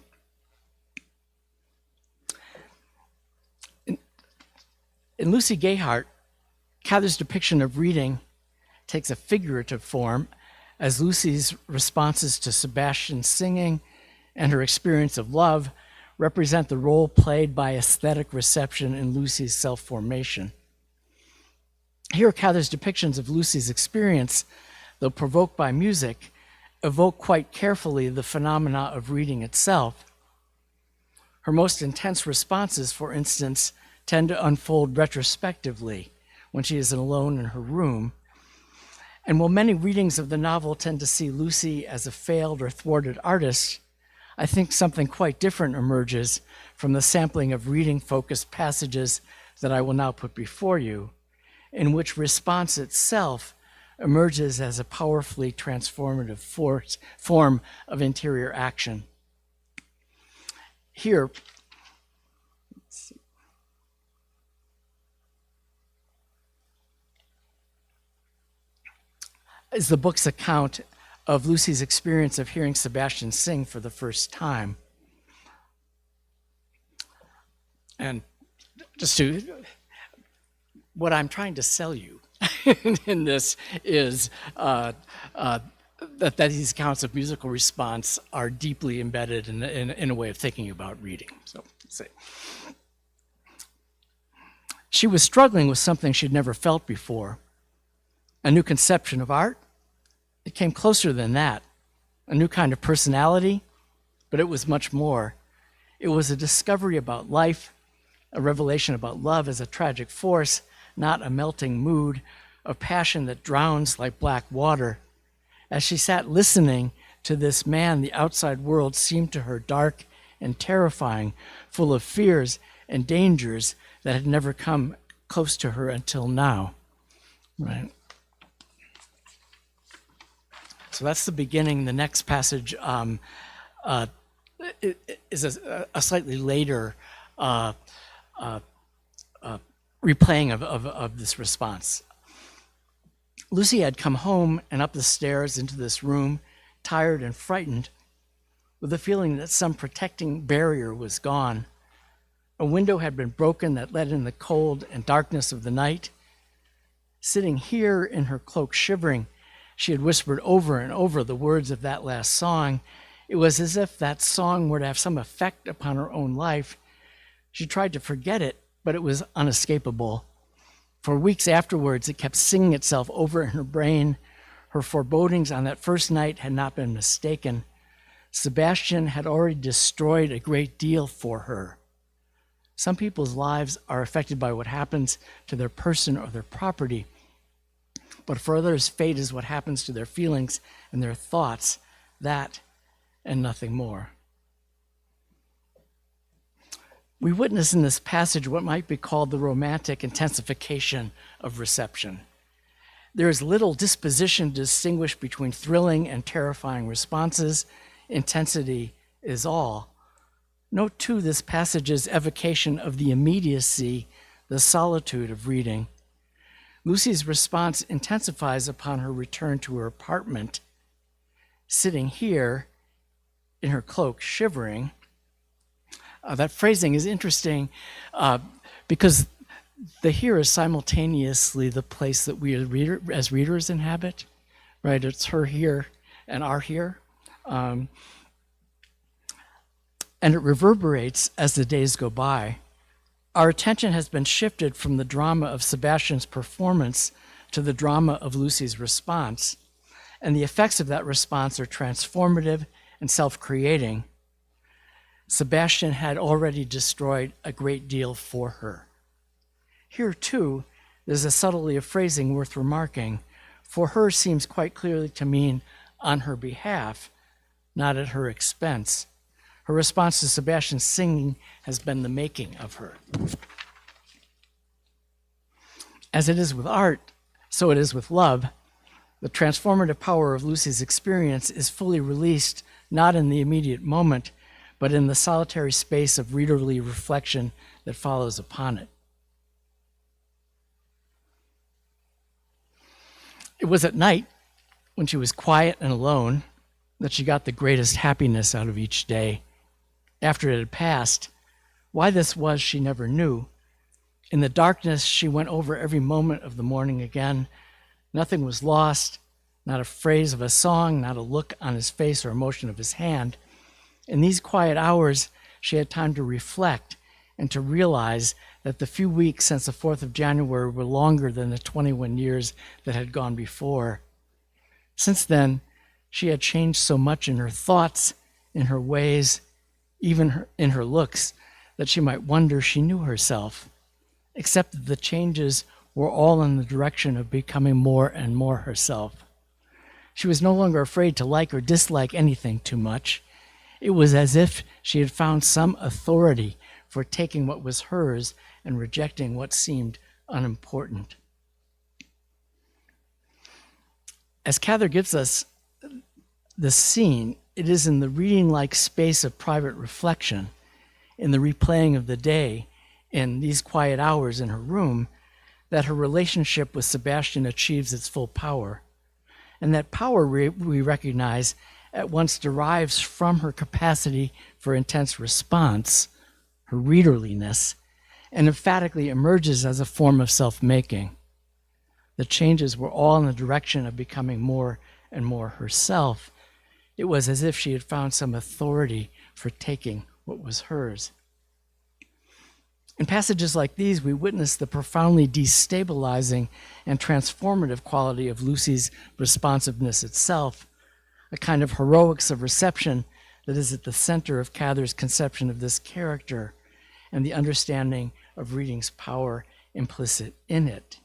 In Lucy Gayheart, Cather's depiction of reading takes a figurative form as Lucy's responses to Sebastian's singing and her experience of love represent the role played by aesthetic reception in Lucy's self-formation. Here, Cather's depictions of Lucy's experience, though provoked by music, evoke quite carefully the phenomena of reading itself. Her most intense responses, for instance, tend to unfold retrospectively when she is alone in her room. And while many readings of the novel tend to see Lucy as a failed or thwarted artist, I think something quite different emerges from the sampling of reading-focused passages that I will now put before you, in which response itself emerges as a powerfully transformative form of interior action. Here, is the book's account of Lucy's experience of hearing Sebastian sing for the first time. And just to, what I'm trying to sell you in this is that these accounts of musical response are deeply embedded in a way of thinking about reading. So, let's see. She was struggling with something she'd never felt before, a new conception of art. It came closer than that, a new kind of personality, but it was much more. It was a discovery about life, a revelation about love as a tragic force, not a melting mood, of passion that drowns like black water. As she sat listening to this man, the outside world seemed to her dark and terrifying, full of fears and dangers that had never come close to her until now. Right? So that's the beginning. The next passage is a slightly later replaying of this response. Lucy had come home and up the stairs into this room, tired and frightened, with the feeling that some protecting barrier was gone. A window had been broken that let in the cold and darkness of the night. Sitting here in her cloak, shivering, she had whispered over and over the words of that last song. It was as if that song were to have some effect upon her own life. She tried to forget it, but it was unescapable. For weeks afterwards, it kept singing itself over in her brain. Her forebodings on that first night had not been mistaken. Sebastian had already destroyed a great deal for her. Some people's lives are affected by what happens to their person or their property, but for others, fate is what happens to their feelings and their thoughts, that and nothing more. We witness in this passage what might be called the romantic intensification of reception. There is little disposition to distinguish between thrilling and terrifying responses. Intensity is all. Note, too, this passage's evocation of the immediacy, the solitude of reading. Lucy's response intensifies upon her return to her apartment. Sitting here in her cloak, shivering. That phrasing is interesting because the here is simultaneously the place that we as readers inhabit, right? It's her here and our here. And it reverberates as the days go by. Our attention has been shifted from the drama of Sebastian's performance to the drama of Lucy's response, and the effects of that response are transformative and self-creating. Sebastian had already destroyed a great deal for her. Here, too, there's a subtlety of phrasing worth remarking. For her seems quite clearly to mean on her behalf, not at her expense. Her response to Sebastian's singing has been the making of her. As it is with art, so it is with love. The transformative power of Lucy's experience is fully released not in the immediate moment, but in the solitary space of readerly reflection that follows upon it. It was at night, when she was quiet and alone, that she got the greatest happiness out of each day. After it had passed, why this was she never knew. In the darkness, she went over every moment of the morning again. Nothing was lost, not a phrase of a song, not a look on his face or a motion of his hand. In these quiet hours, she had time to reflect and to realize that the few weeks since the 4th of January were longer than the 21 years that had gone before. Since then, she had changed so much in her thoughts, in her ways, even in her looks, that she might wonder she knew herself, except that the changes were all in the direction of becoming more and more herself. She was no longer afraid to like or dislike anything too much. It was as if she had found some authority for taking what was hers and rejecting what seemed unimportant. As Cather gives us the scene, it is in the reading-like space of private reflection, in the replaying of the day, in these quiet hours in her room, that her relationship with Sebastian achieves its full power. And that power, we recognize, at once derives from her capacity for intense response, her readerliness, and emphatically emerges as a form of self-making. The changes were all in the direction of becoming more and more herself. It was as if she had found some authority for taking what was hers. In passages like these, we witness the profoundly destabilizing and transformative quality of Lucy's responsiveness itself, a kind of heroics of reception that is at the center of Cather's conception of this character and the understanding of reading's power implicit in it.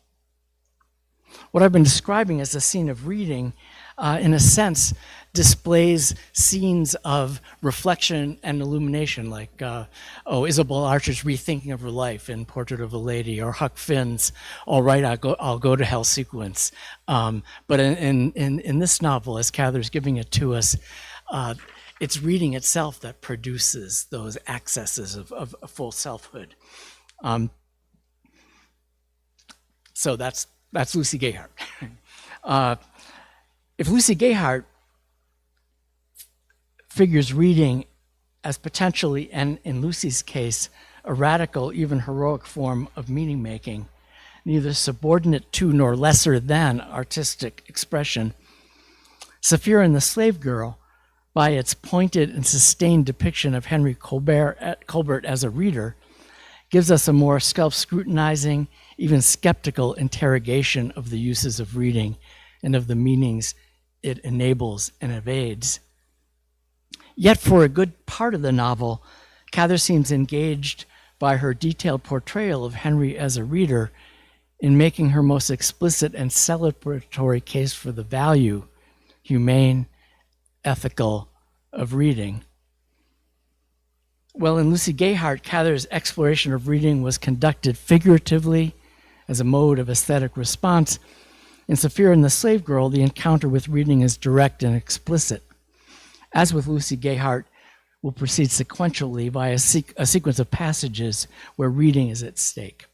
What I've been describing as a scene of reading in a sense, displays scenes of reflection and illumination, like Isabel Archer's rethinking of her life in Portrait of a Lady, or Huck Finn's "All Right, I'll Go to Hell" sequence. But in this novel, as Cather's giving it to us, it's reading itself that produces those accesses of full selfhood. So that's Lucy Gayheart. If Lucy Gayheart figures reading as potentially, and in Lucy's case, a radical, even heroic form of meaning making, neither subordinate to nor lesser than artistic expression, Sapphira and the Slave Girl, by its pointed and sustained depiction of Henry Colbert as a reader, gives us a more self-scrutinizing, even skeptical interrogation of the uses of reading and of the meanings it enables and evades. Yet for a good part of the novel, Cather seems engaged by her detailed portrayal of Henry as a reader in making her most explicit and celebratory case for the value, humane, ethical, of reading. Well, in Lucy Gayheart, Cather's exploration of reading was conducted figuratively as a mode of aesthetic response. In Sapphira and the Slave Girl, the encounter with reading is direct and explicit. As with Lucy Gayheart, we'll proceed sequentially by a sequence of passages where reading is at stake.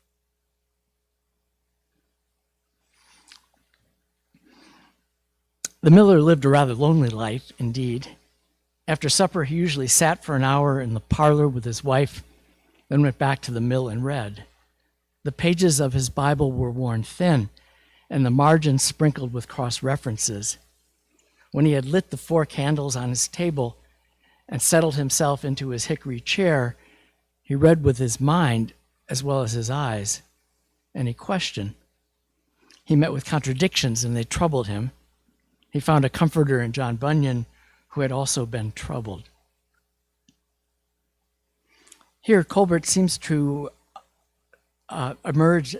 The miller lived a rather lonely life, indeed. After supper, he usually sat for an hour in the parlor with his wife, then went back to the mill and read. The pages of his Bible were worn thin, and the margins sprinkled with cross-references. When he had lit the 4 candles on his table and settled himself into his hickory chair, he read with his mind as well as his eyes, and he questioned. He met with contradictions, and they troubled him. He found a comforter in John Bunyan, who had also been troubled. Here, Colbert seems to emerge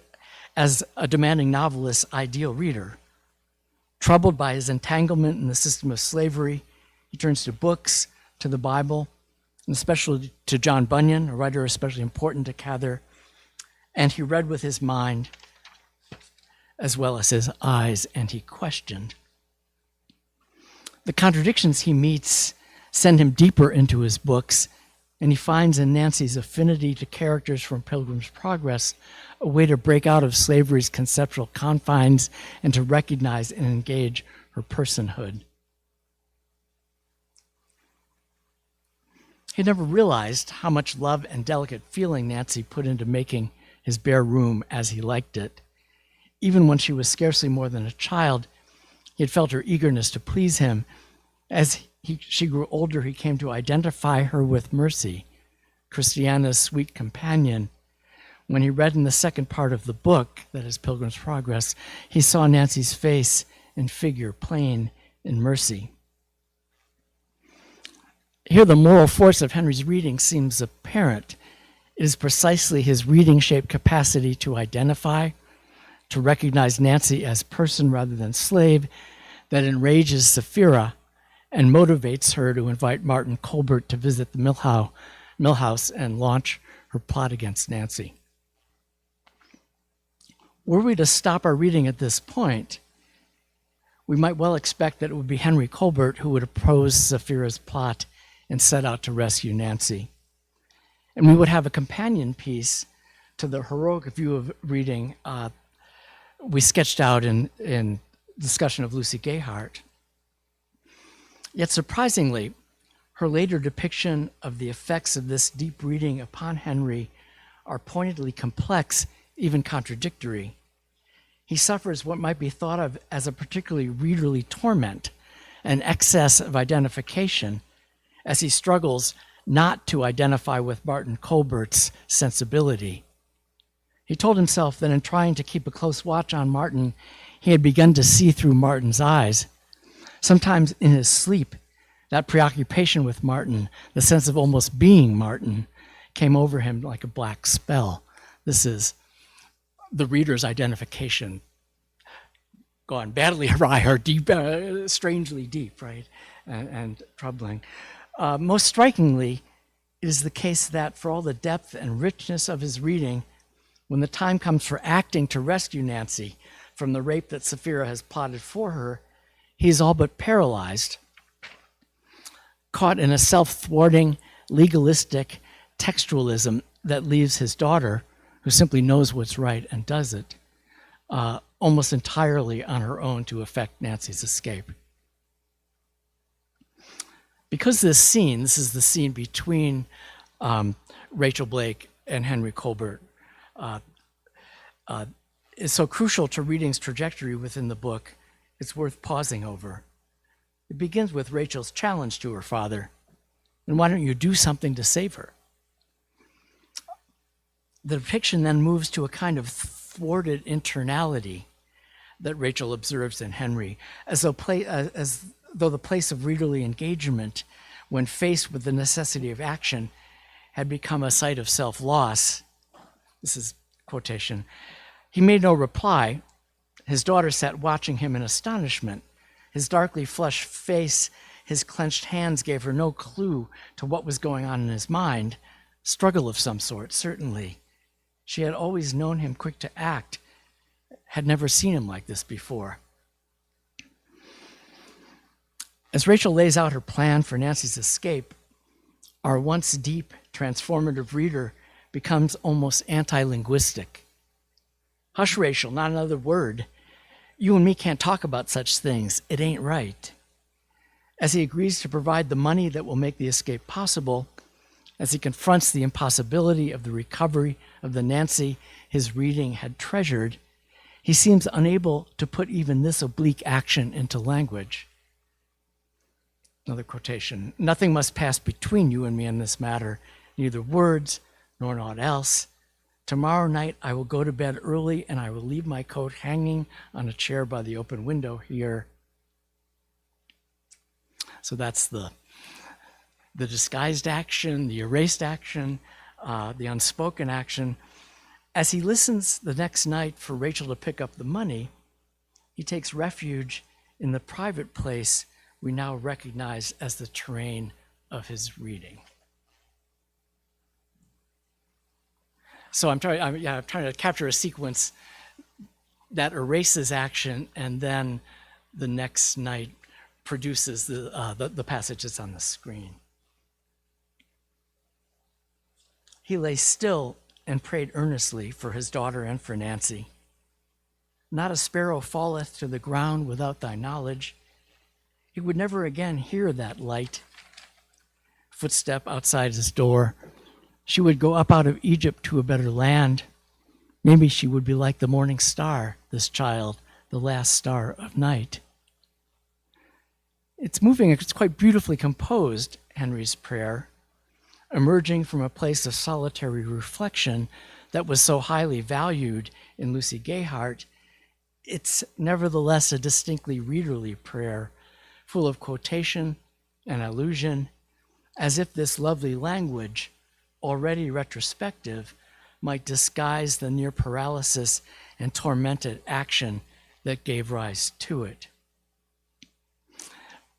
as a demanding novelist's ideal reader. Troubled by his entanglement in the system of slavery, he turns to books, to the Bible, and especially to John Bunyan, a writer especially important to Cather, and he read with his mind as well as his eyes, and he questioned. The contradictions he meets send him deeper into his books, and he finds in Nancy's affinity to characters from Pilgrim's Progress a way to break out of slavery's conceptual confines and to recognize and engage her personhood. He never realized how much love and delicate feeling Nancy put into making his bare room as he liked it. Even when she was scarcely more than a child, he had felt her eagerness to please him. As she grew older, he came to identify her with Mercy, Christiana's sweet companion. When he read in the second part of the book, that is Pilgrim's Progress, he saw Nancy's face and figure plain in Mercy. Here, the moral force of Henry's reading seems apparent. It is precisely his reading-shaped capacity to identify, to recognize Nancy as person rather than slave, that enrages Sapphira and motivates her to invite Martin Colbert to visit the millhouse and launch her plot against Nancy. Were we to stop our reading at this point, we might well expect that it would be Henry Colbert who would oppose Sapphira's plot and set out to rescue Nancy. And we would have a companion piece to the heroic view of reading we sketched out in discussion of Lucy Gayheart. Yet surprisingly, her later depiction of the effects of this deep reading upon Henry are pointedly complex, even contradictory. He suffers what might be thought of as a particularly readerly torment, an excess of identification, as he struggles not to identify with Martin Colbert's sensibility. He told himself that in trying to keep a close watch on Martin, he had begun to see through Martin's eyes. Sometimes in his sleep, that preoccupation with Martin, the sense of almost being Martin, came over him like a black spell. This is the reader's identification gone badly awry or deep, strangely deep, right, and troubling. Most strikingly, it is the case that for all the depth and richness of his reading, when the time comes for acting to rescue Nancy from the rape that Sapphira has plotted for her, he is all but paralyzed, caught in a self-thwarting, legalistic textualism that leaves his daughter, who simply knows what's right and does it, almost entirely on her own to effect Nancy's escape. Because this is the scene between Rachel Blake and Henry Colbert, is so crucial to reading's trajectory within the book, it's worth pausing over. It begins with Rachel's challenge to her father, and why don't you do something to save her? The depiction then moves to a kind of thwarted internality that Rachel observes in Henry, as though the place of readerly engagement, when faced with the necessity of action, had become a site of self-loss. This is quotation. He made no reply. His daughter sat watching him in astonishment. His darkly flushed face, his clenched hands gave her no clue to what was going on in his mind. Struggle of some sort, certainly. She had always known him quick to act, had never seen him like this before. As Rachel lays out her plan for Nancy's escape, our once deep, transformative reader becomes almost anti-linguistic. Hush, Rachel, not another word. You and me can't talk about such things. It ain't right. As he agrees to provide the money that will make the escape possible, as he confronts the impossibility of the recovery of the Nancy his reading had treasured, he seems unable to put even this oblique action into language. Another quotation. Nothing must pass between you and me in this matter, neither words nor naught else. Tomorrow night I will go to bed early and I will leave my coat hanging on a chair by the open window here. So that's the disguised action, the erased action, the unspoken action. As he listens the next night for Rachel to pick up the money, he takes refuge in the private place we now recognize as the terrain of his reading. So I'm trying to capture a sequence that erases action and then the next night produces the passage that's on the screen. He lay still and prayed earnestly for his daughter and for Nancy. Not a sparrow falleth to the ground without thy knowledge. He would never again hear that light footstep outside his door. She would go up out of Egypt to a better land. Maybe she would be like the morning star, this child, the last star of night. It's moving, it's quite beautifully composed, Henry's prayer, emerging from a place of solitary reflection that was so highly valued in Lucy Gayheart. It's nevertheless a distinctly readerly prayer, full of quotation and allusion, as if this lovely language, already retrospective, might disguise the near paralysis and tormented action that gave rise to it.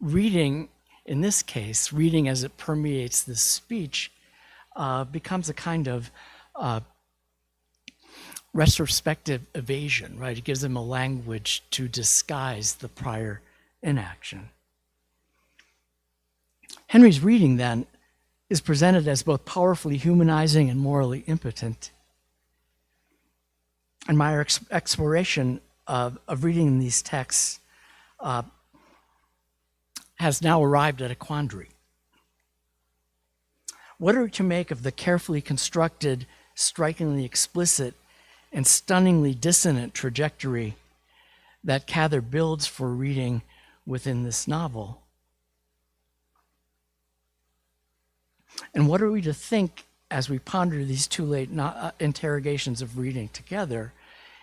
Reading, in this case, reading as it permeates this speech, becomes a kind of retrospective evasion, right? It gives them a language to disguise the prior inaction. Henry's reading, then, is presented as both powerfully humanizing and morally impotent. And my exploration of reading these texts has now arrived at a quandary. What are we to make of the carefully constructed, strikingly explicit, and stunningly dissonant trajectory that Cather builds for reading within this novel? And what are we to think as we ponder these two late interrogations of reading together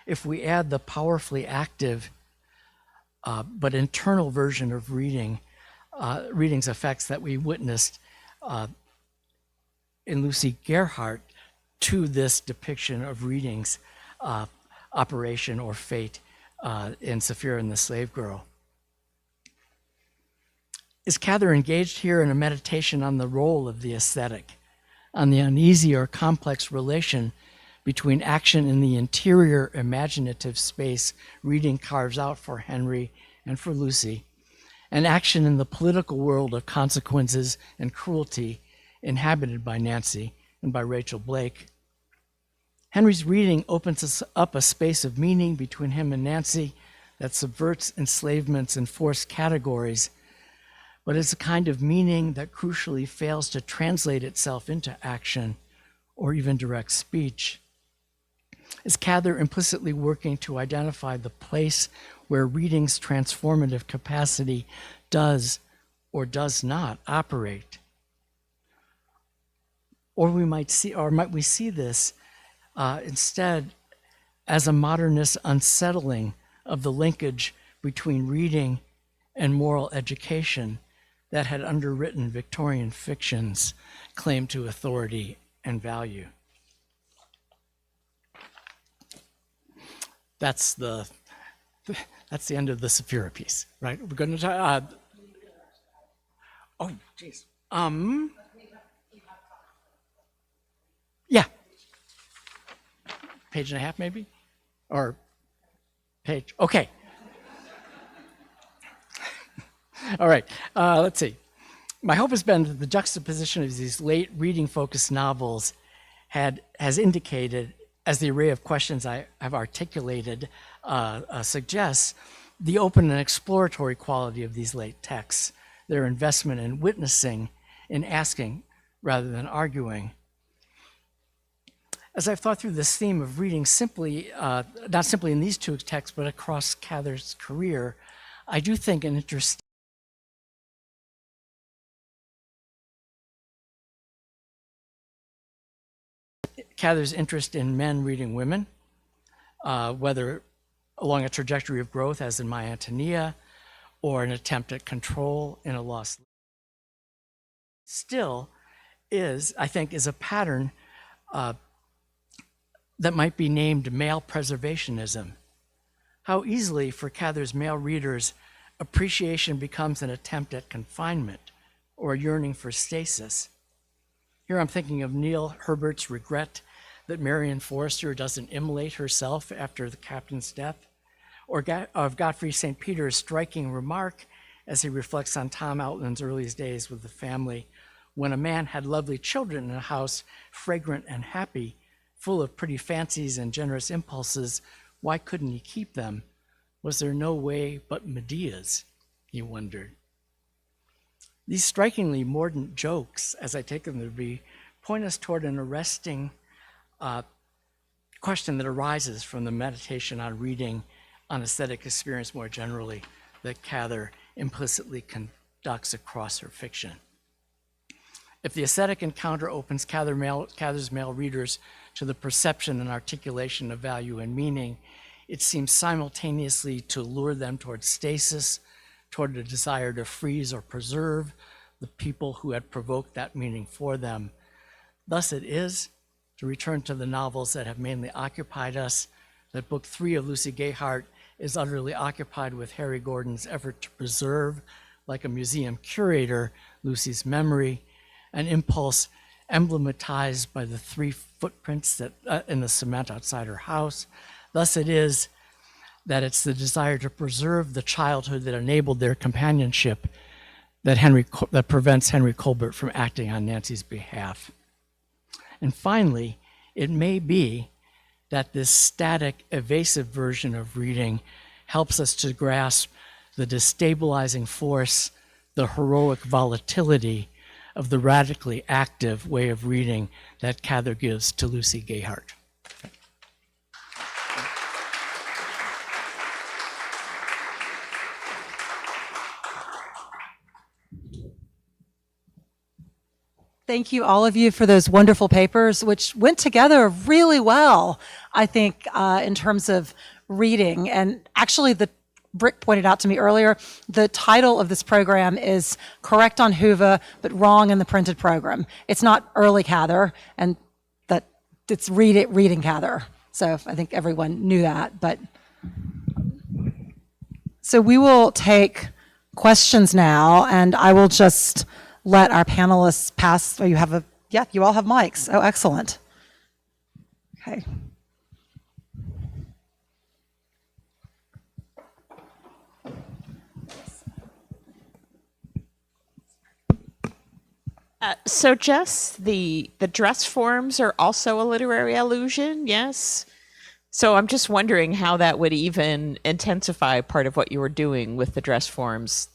if we add the powerfully active but internal version of reading's effects that we witnessed in Lucy Gayheart to this depiction of reading's operation or fate in Sapphira and the Slave Girl. Is Cather engaged here in a meditation on the role of the aesthetic, on the uneasy or complex relation between action in the interior imaginative space reading carves out for Henry and for Lucy, and action in the political world of consequences and cruelty inhabited by Nancy and by Rachel Blake? Henry's reading opens us up a space of meaning between him and Nancy that subverts enslavements and forced categories, but it's a kind of meaning that crucially fails to translate itself into action or even direct speech. Is Cather implicitly working to identify the place where reading's transformative capacity does or does not operate? Or might we see this instead as a modernist unsettling of the linkage between reading and moral education that had underwritten Victorian fiction's claim to authority and value? That's the end of the Sapphira piece, right? We're going to talk. Oh, geez. Yeah. Page and a half, maybe, or page. Okay. All right, let's see. My hope has been that the juxtaposition of these late reading-focused novels has indicated, as the array of questions I have articulated suggests, the open and exploratory quality of these late texts, their investment in witnessing, in asking rather than arguing. As I've thought through this theme of reading simply, not simply in these two texts, but across Cather's career, I do think an interesting Cather's interest in men reading women, whether along a trajectory of growth, as in My Antonia, or an attempt at control in A Lost, still is, I think, is a pattern that might be named male preservationism. How easily, for Cather's male readers, appreciation becomes an attempt at confinement or a yearning for stasis. Here I'm thinking of Neil Herbert's regret that Marian Forrester doesn't immolate herself after the captain's death, or of Godfrey St. Peter's striking remark as he reflects on Tom Outland's earliest days with the family, when a man had lovely children in a house, fragrant and happy, full of pretty fancies and generous impulses, why couldn't he keep them? Was there no way but Medea's, he wondered. These strikingly mordant jokes, as I take them to be, point us toward an arresting question that arises from the meditation on reading, on aesthetic experience more generally, that Cather implicitly conducts across her fiction. If the aesthetic encounter opens Cather's male readers to the perception and articulation of value and meaning, it seems simultaneously to lure them toward stasis, toward a desire to freeze or preserve the people who had provoked that meaning for them. Thus it is, to return to the novels that have mainly occupied us, that Book 3 of Lucy Gayheart is utterly occupied with Harry Gordon's effort to preserve, like a museum curator, Lucy's memory, an impulse emblematized by the 3 footprints that in the cement outside her house. Thus it is that it's the desire to preserve the childhood that enabled their companionship that prevents Henry Colbert from acting on Nancy's behalf. And finally, it may be that this static, evasive version of reading helps us to grasp the destabilizing force, the heroic volatility of the radically active way of reading that Cather gives to Lucy Gayheart. Thank you, all of you, for those wonderful papers, which went together really well, I think, in terms of reading. And actually, Brick pointed out to me earlier, the title of this program is Correct on Hoover, but Wrong in the Printed Program. It's not Early Cather, and that it's Reading Cather. So I think everyone knew that, but So we will take questions now, and I will just let our panelists pass. Oh, you have a, yeah, you all have mics. Oh, excellent. Okay. So Jess, the dress forms are also a literary allusion, yes? So I'm just wondering how that would even intensify part of what you were doing with the dress forms.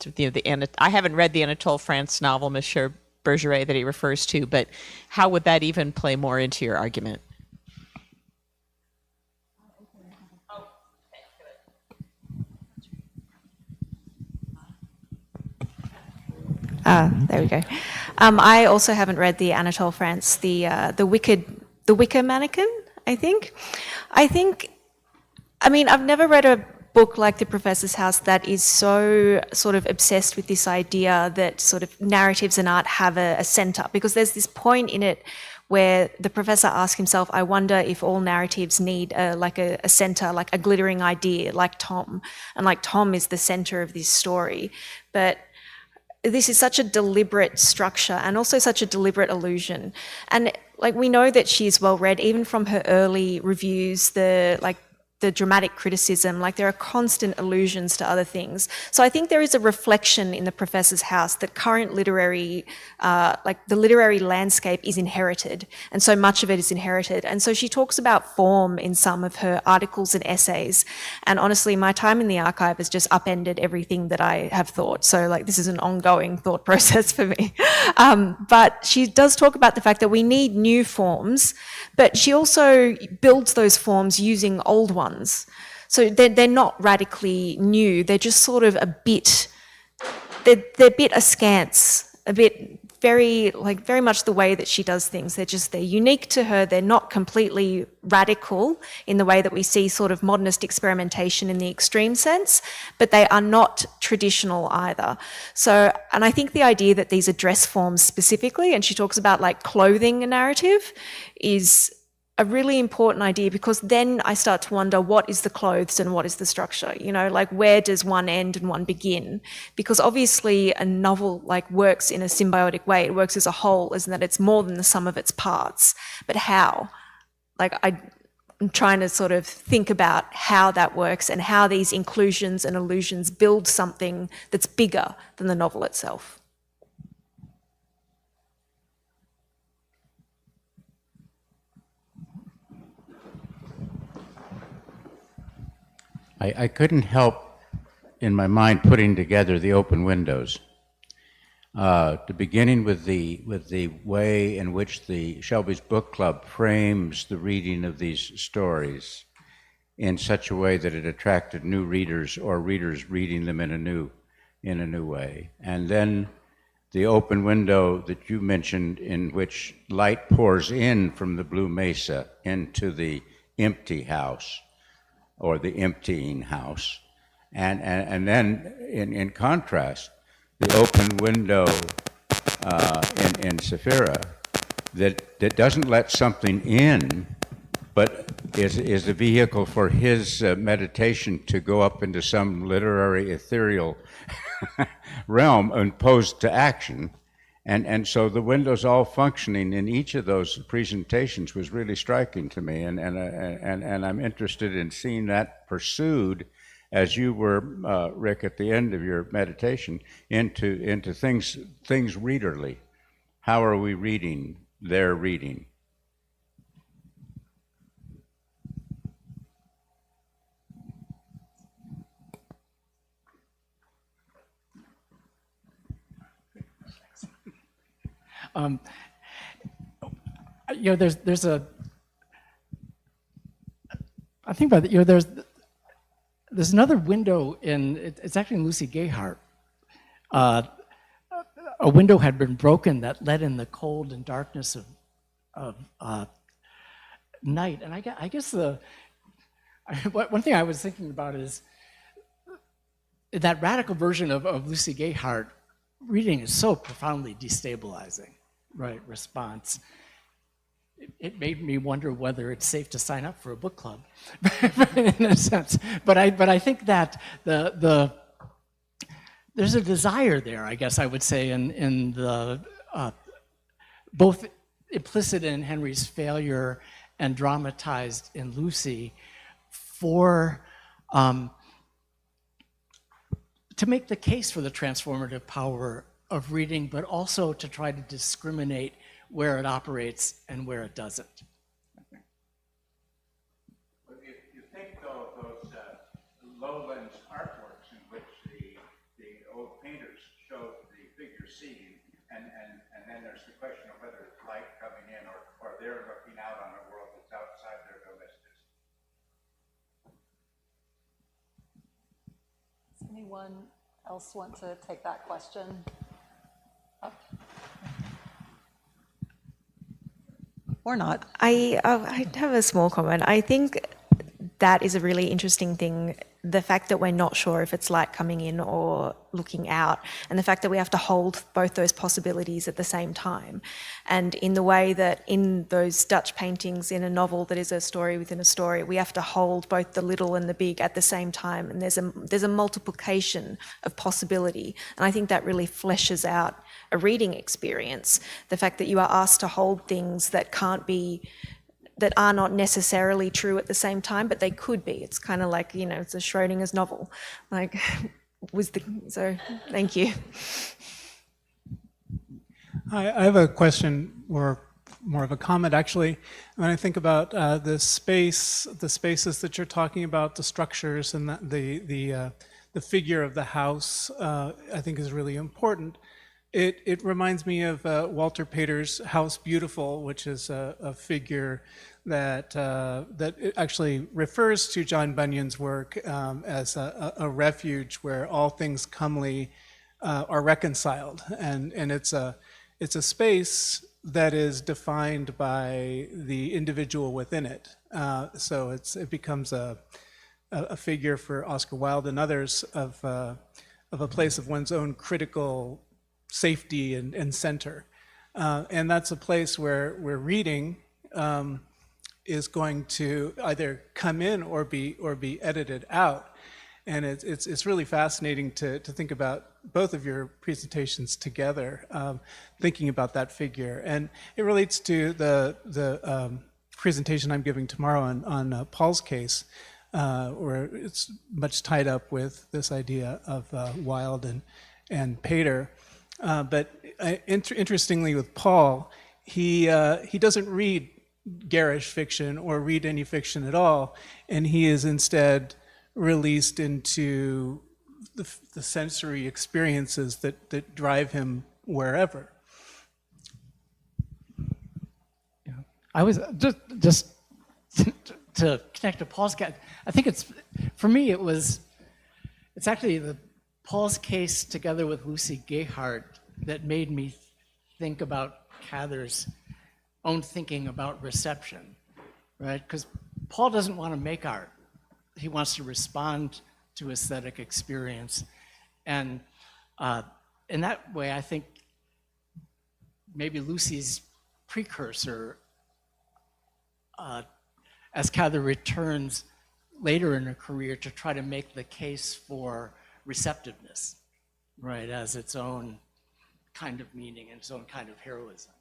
I haven't read the Anatole France novel, Monsieur Bergeret, that he refers to, but how would that even play more into your argument? There we go. I also haven't read the Anatole France, the Wicker Mannequin, I think. I mean, I've never read a book like The Professor's House that is so sort of obsessed with this idea that sort of narratives and art have a centre, because there's this point in it where the professor asks himself, I wonder if all narratives need a centre, like a glittering idea, like Tom. And like Tom is the centre of this story. But this is such a deliberate structure and also such a deliberate illusion. And like we know that she's well read, even from her early reviews, the dramatic criticism, like there are constant allusions to other things. So I think there is a reflection in The Professor's House that current literary, the literary landscape is inherited, and so much of it is inherited. And so she talks about form in some of her articles and essays. And honestly, my time in the archive has just upended everything that I have thought. So like this is an ongoing thought process for me. But she does talk about the fact that we need new forms, but she also builds those forms using old ones. So they're not radically new. They're just sort of a bit, they're a bit askance, a bit very much the way that she does things. They're unique to her. They're not completely radical in the way that we see sort of modernist experimentation in the extreme sense, but they are not traditional either. So, and I think the idea that these are dress forms specifically, and she talks about like clothing a narrative, is a really important idea, because then I start to wonder, what is the clothes and what is the structure? You know, like where does one end and one begin? Because obviously a novel like works in a symbiotic way. It works as a whole, isn't that it's more than the sum of its parts. But how? Like I'm trying to sort of think about how that works and how these inclusions and allusions build something that's bigger than the novel itself. I couldn't help, in my mind, putting together the open windows. To beginning with the way in which the Shelby's Book Club frames the reading of these stories in such a way that it attracted new readers or readers reading them in a new way. And then the open window that you mentioned, in which light pours in from the Blue Mesa into the empty house, or the emptying house. And then in contrast, the open window in Saphira that doesn't let something in, but is the vehicle for his meditation to go up into some literary ethereal realm opposed to action. And so the windows all functioning in each of those presentations was really striking to me, and I'm interested in seeing that pursued, as you were, Rick, at the end of your meditation, into things readerly. How are we reading their reading? You know, there's a. I think about it. You know, there's another window in. It's actually in Lucy Gayheart. A window had been broken that let in the cold and darkness of night, and I guess one thing I was thinking about is that radical version of Lucy Gayheart reading is so profoundly destabilizing. Right, response. It made me wonder whether it's safe to sign up for a book club, in a sense. But I think that the there's a desire there, I guess I would say, in the both implicit in Henry's failure and dramatized in Lucy for to make the case for the transformative power of reading, but also to try to discriminate where it operates and where it doesn't. If you think, though, of those low-lens artworks in which the old painters showed the figure seeing, and then there's the question of whether it's light coming in or they're looking out on a world that's outside their domesticity. Does anyone else want to take that question? Oh. Or not. I have a small comment. I think that is a really interesting thing, the fact that we're not sure if it's light coming in or looking out, and the fact that we have to hold both those possibilities at the same time. And in the way that in those Dutch paintings in a novel that is a story within a story, we have to hold both the little and the big at the same time, and there's a multiplication of possibility. And I think that really fleshes out a reading experience, the fact that you are asked to hold things that that are not necessarily true at the same time, but they could be. It's kind of like, it's a Schrodinger's novel. So thank you. I have a question, or more of a comment, actually. When I think about the spaces that you're talking about, the structures and the figure of the house, I think is really important. It reminds me of Walter Pater's House Beautiful, which is a figure that it actually refers to John Bunyan's work as a refuge where all things comely are reconciled, and it's a space that is defined by the individual within it. So it becomes a figure for Oscar Wilde and others of a place of one's own critical safety and center, and that's a place where reading is going to either come in or be edited out. And it's really fascinating to think about both of your presentations together, thinking about that figure. And it relates to the presentation I'm giving tomorrow on Paul's case, where it's much tied up with this idea of Wilde and Pater. But interestingly, with Paul, he doesn't read garish fiction or read any fiction at all, and he is instead released into the sensory experiences that drive him wherever. Yeah. I was just to connect to Paul's case. I think for me it's actually Paul's case together with Lucy Gayhart that made me think about Cather's own thinking about reception, right? Because Paul doesn't want to make art. He wants to respond to aesthetic experience. And in that way, I think maybe Lucy's precursor, as Cather returns later in her career to try to make the case for receptiveness, right, as its own kind of meaning and its own kind of heroism.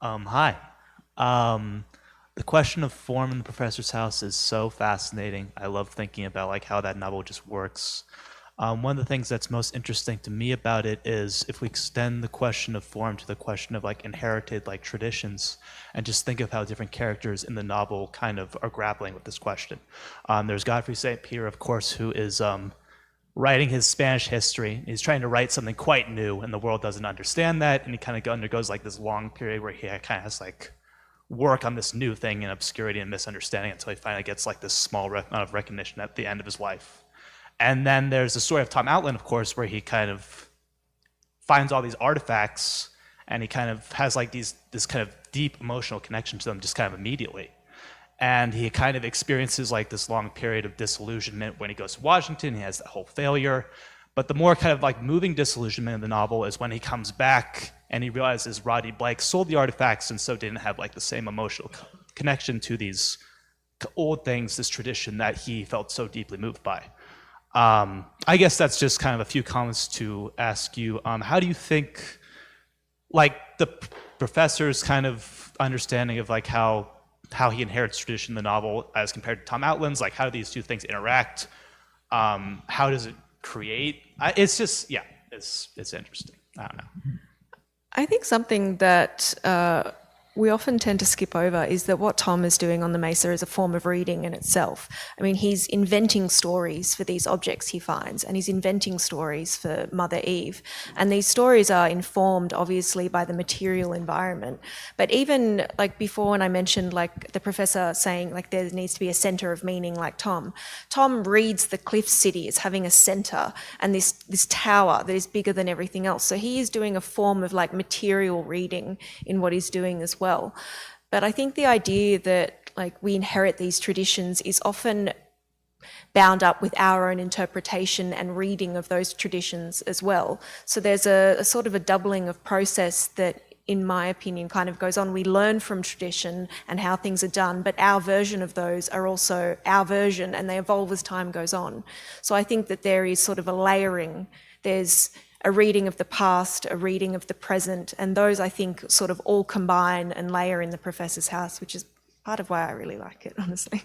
Hi. The question of form in the professor's house is so fascinating. I love thinking about how that novel just works. One of the things that's most interesting to me about it is if we extend the question of form to the question of inherited traditions, and just think of how different characters in the novel kind of are grappling with this question. There's Godfrey St. Pierre, of course, who is writing his Spanish history. He's trying to write something quite new, and the world doesn't understand that, and he kind of undergoes this long period where he kind of has work on this new thing in obscurity and misunderstanding until he finally gets this small amount of recognition at the end of his life. And then there's the story of Tom Outland, of course, where he kind of finds all these artifacts, and he kind of has this kind of deep emotional connection to them just kind of immediately. And he kind of experiences this long period of disillusionment when he goes to Washington. He has that whole failure. But the more kind of moving disillusionment in the novel is when he comes back and he realizes Rodney Blake sold the artifacts and so didn't have the same emotional connection to these old things, this tradition that he felt so deeply moved by. I guess that's just kind of a few comments to ask you. How do you think, like, the professor's kind of understanding of like how he inherits tradition in the novel as compared to Tom Outland's, like how do these two things interact? How does it create? It's just, yeah, it's interesting. I don't know. I think something that we often tend to skip over is that what Tom is doing on the Mesa is a form of reading in itself. I mean, he's inventing stories for these objects he finds, and he's inventing stories for Mother Eve. And these stories are informed, obviously, by the material environment. But even like before, when I mentioned like the professor saying like there needs to be a center of meaning like Tom reads the Cliff City as having a center and this tower that is bigger than everything else. So he is doing a form of like material reading in what he's doing as well. But I think the idea that like we inherit these traditions is often bound up with our own interpretation and reading of those traditions as well. So there's a sort of a doubling of process that, in my opinion, kind of goes on. We learn from tradition and how things are done, but our version of those are also our version and they evolve as time goes on. So I think that there is sort of a layering. There's a reading of the past, a reading of the present, and those I think sort of all combine and layer in the professor's house, which is part of why I really like it, honestly.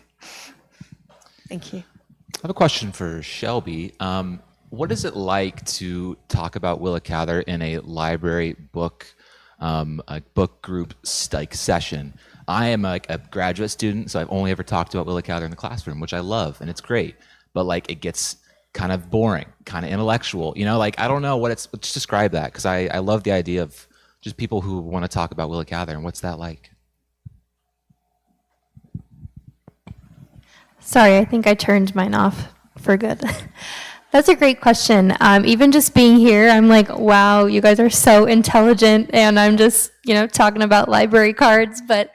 Thank you. I have a question for Shelby. What is it like to talk about Willa Cather in a library book, a book group like session? I am like a graduate student, so I've only ever talked about Willa Cather in the classroom, which I love, and it's great. But like it gets kind of boring, kind of intellectual, you know, like I don't know let's describe that, because I love the idea of just people who want to talk about Willa Cather, and what's that like? Sorry, I think I turned mine off for good. That's a great question. Even just being here, I'm like, wow, you guys are so intelligent, and I'm just, talking about library cards, but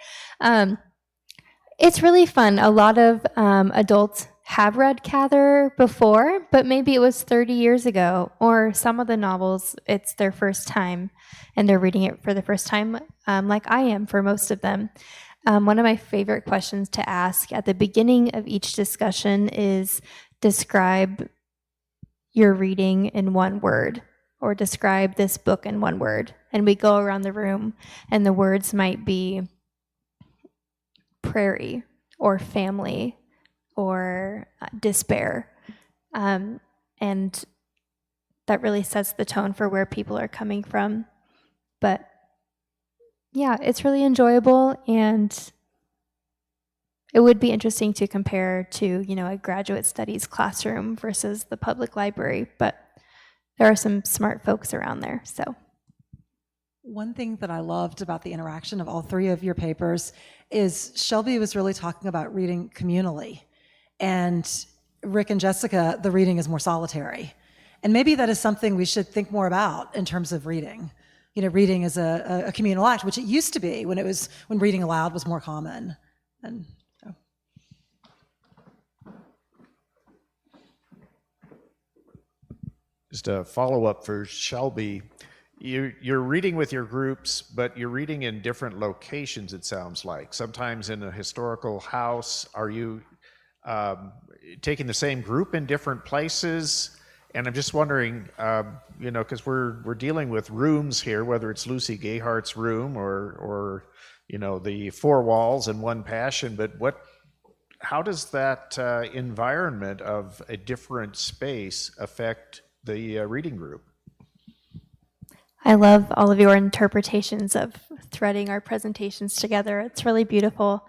it's really fun. A lot of adults have read Cather before, but maybe it was 30 years ago, or some of the novels, it's their first time, and they're reading it for the first time, like I am for most of them. One of my favorite questions to ask at the beginning of each discussion is describe your reading in one word, or describe this book in one word. And we go around the room, and the words might be prairie, or family, or despair. And that really sets the tone for where people are coming from. But yeah, it's really enjoyable, and it would be interesting to compare to, a graduate studies classroom versus the public library, but there are some smart folks around there, so. One thing that I loved about the interaction of all three of your papers is Shelby was really talking about reading communally, and Rick and Jessica, the reading is more solitary. And maybe that is something we should think more about in terms of reading. Reading is a communal act, which it used to be when reading aloud was more common. And so. Just a follow-up for Shelby. You're reading with your groups, but you're reading in different locations, it sounds like. Sometimes in a historical house. Are you taking the same group in different places? And I'm just wondering, because we're dealing with rooms here, whether it's Lucy Gayhart's room or the four walls and one passion, but how does that environment of a different space affect the reading group? I love all of your interpretations of threading our presentations together. It's really beautiful.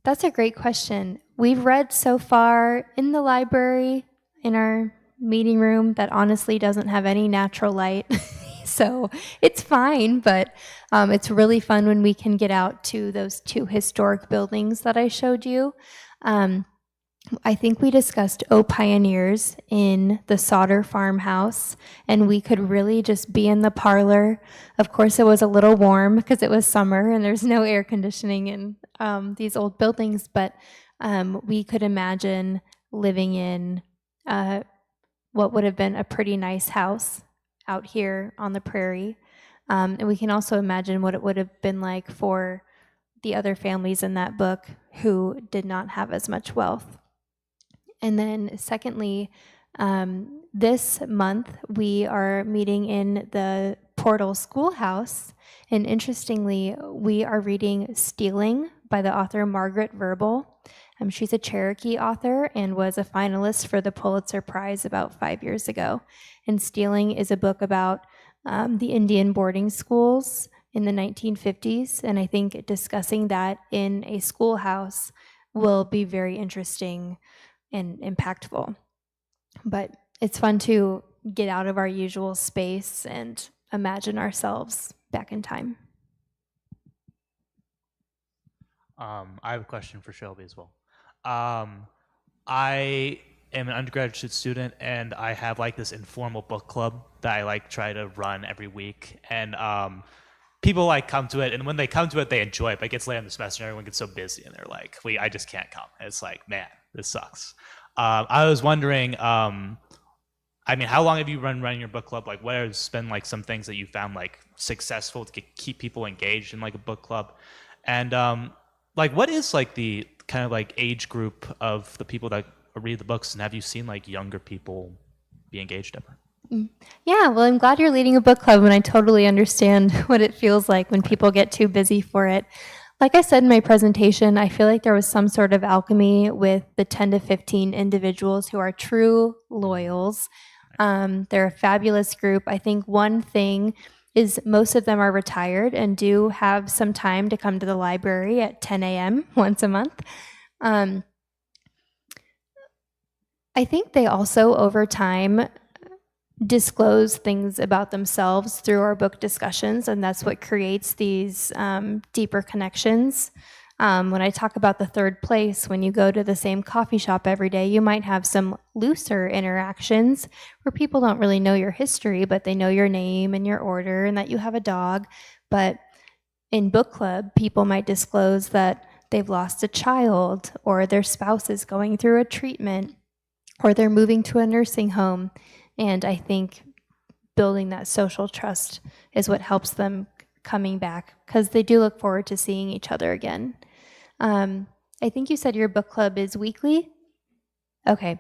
That's a great question. We've read so far in the library, in our meeting room, that honestly doesn't have any natural light. So it's fine, but it's really fun when we can get out to those two historic buildings that I showed you. I think we discussed O Pioneers in the Sauter farmhouse, and we could really just be in the parlor. Of course, it was a little warm because it was summer and there's no air conditioning in these old buildings, but we could imagine living in what would have been a pretty nice house out here on the prairie. And we can also imagine what it would have been like for the other families in that book who did not have as much wealth. And then secondly, this month we are meeting in the Portal Schoolhouse. And interestingly, we are reading Stealing by the author Margaret Verble. She's a Cherokee author and was a finalist for the Pulitzer Prize about 5 years ago. And Stealing is a book about the Indian boarding schools in the 1950s. And I think discussing that in a schoolhouse will be very interesting and impactful. But it's fun to get out of our usual space and imagine ourselves back in time. I have a question for Shelby as well. I am an undergraduate student, and I have like this informal book club that I like try to run every week. And people like come to it, and when they come to it, they enjoy it. But it gets late in the semester, and everyone gets so busy, and they're like, I just can't come. And it's like, man, this sucks. I was wondering, I mean, how long have you running your book club? Like, what has been like some things that you found like successful to keep people engaged in like a book club? And like, what is like the kind of like age group of the people that read the books? And have you seen like younger people be engaged ever? Yeah, well, I'm glad you're leading a book club, and I totally understand what it feels like when people get too busy for it. Like I said in my presentation, I feel like there was some sort of alchemy with the 10 to 15 individuals who are true loyals. They're a fabulous group. I think one thing is most of them are retired and do have some time to come to the library at 10 a.m. once a month. I think they also, over time, disclose things about themselves through our book discussions, and that's what creates these deeper connections. When I talk about the third place, when you go to the same coffee shop every day, you might have some looser interactions where people don't really know your history, but they know your name and your order and that you have a dog. But in book club, people might disclose that they've lost a child, or their spouse is going through a treatment, or they're moving to a nursing home. And I think building that social trust is what helps them coming back, because they do look forward to seeing each other again. I think you said your book club is weekly? Okay.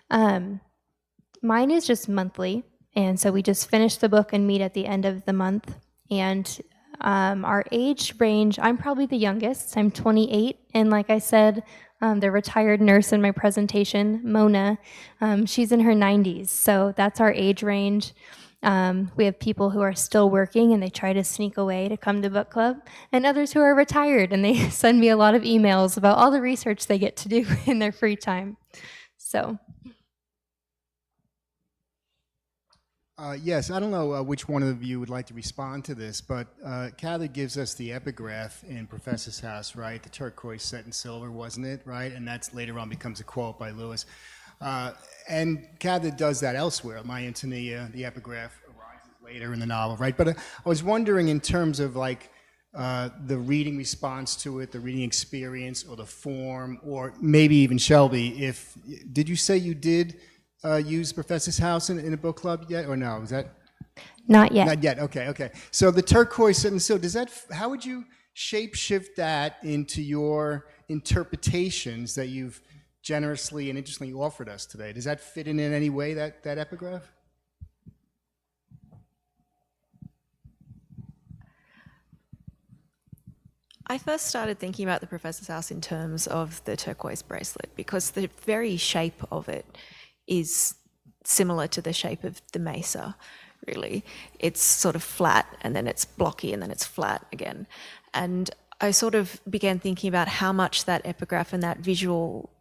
Mine is just monthly, and so we just finish the book and meet at the end of the month. And our age range, I'm probably the youngest. I'm 28, and like I said, the retired nurse in my presentation, Mona, she's in her 90s, so that's our age range. We have people who are still working and they try to sneak away to come to book club, and others who are retired and they send me a lot of emails about all the research they get to do in their free time. So. Yes, I don't know which one of you would like to respond to this, but Cather gives us the epigraph in Professor's House, right? The turquoise set in silver, wasn't it, right? And that's later on becomes a quote by Lewis. And Cather does that elsewhere. My Antonia, the epigraph arises later in the novel, right? But I was wondering in terms of like the reading response to it, the reading experience, or the form, or maybe even Shelby, did you say you did use Professor's House in a book club yet, or no? Is that not yet? Not yet. Okay. So the turquoise set in silver, how would you shape shift that into your interpretations that you've generously and interestingly offered us today? Does that fit in any way, that epigraph? I first started thinking about the Professor's House in terms of the turquoise bracelet, because the very shape of it is similar to the shape of the mesa, really. It's sort of flat, and then it's blocky, and then it's flat again. And I sort of began thinking about how much that epigraph and that visual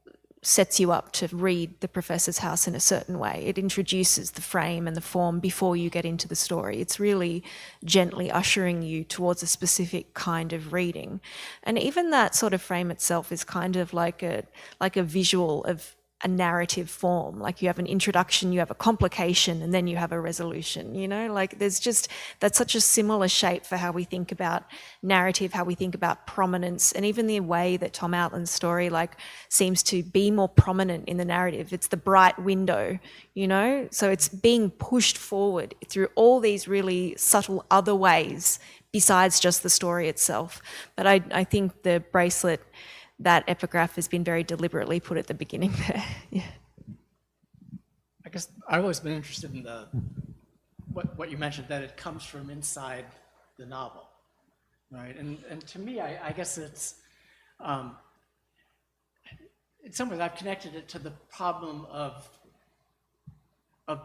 sets you up to read the Professor's House in a certain way. It introduces the frame and the form before you get into the story. It's really gently ushering you towards a specific kind of reading. And even that sort of frame itself is kind of like a visual of a narrative form. Like you have an introduction, you have a complication, and then you have a resolution, you know? Like that's such a similar shape for how we think about narrative, how we think about prominence, and even the way that Tom Outland's story like seems to be more prominent in the narrative. It's the bright window, you know? So it's being pushed forward through all these really subtle other ways besides just the story itself. But I think the bracelet, that epigraph has been very deliberately put at the beginning there. Yeah. guess I've always been interested in what you mentioned, that it comes from inside the novel, right? And to me, I guess it's, in some ways, I've connected it to the problem of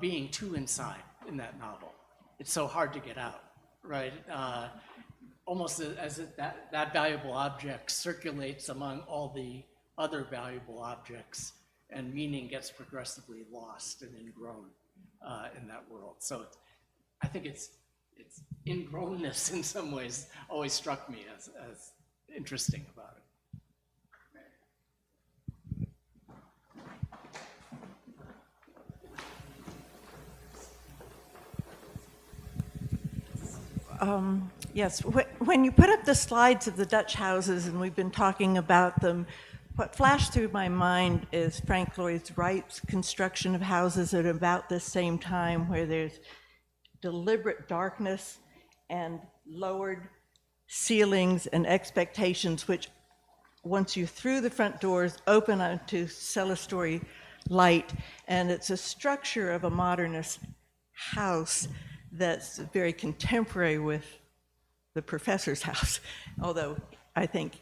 being too inside in that novel. It's so hard to get out, right? Almost as if that valuable object circulates among all the other valuable objects, and meaning gets progressively lost and ingrown in that world. So I think it's ingrownness in some ways always struck me as interesting about it. Yes, when you put up the slides of the Dutch houses, and we've been talking about them, what flashed through my mind is Frank Lloyd Wright's construction of houses at about the same time, where there's deliberate darkness and lowered ceilings and expectations, which once you're through the front doors, open onto celestory light. And it's a structure of a modernist house that's very contemporary with the professor's house, although I think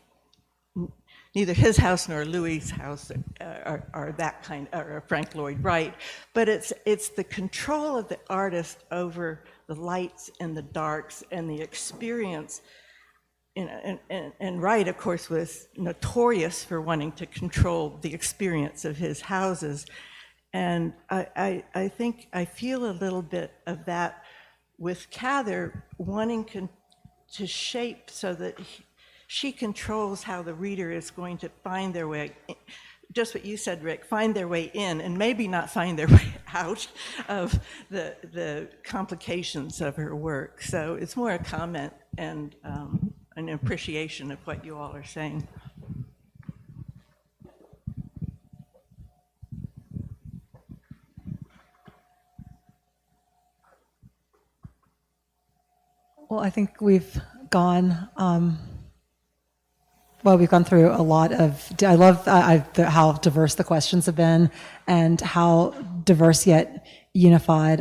neither his house nor Louis's house are that kind, or Frank Lloyd Wright, but it's the control of the artist over the lights and the darks and the experience. And Wright, of course, was notorious for wanting to control the experience of his houses. And I think I feel a little bit of that with Cather, wanting to shape so that she controls how the reader is going to find their way, just what you said, Rick, find their way in, and maybe not find their way out of the complications of her work. So it's more a comment and an appreciation of what you all are saying. Well, I think we've gone, we've gone through a lot of, I love how diverse the questions have been and how diverse yet unified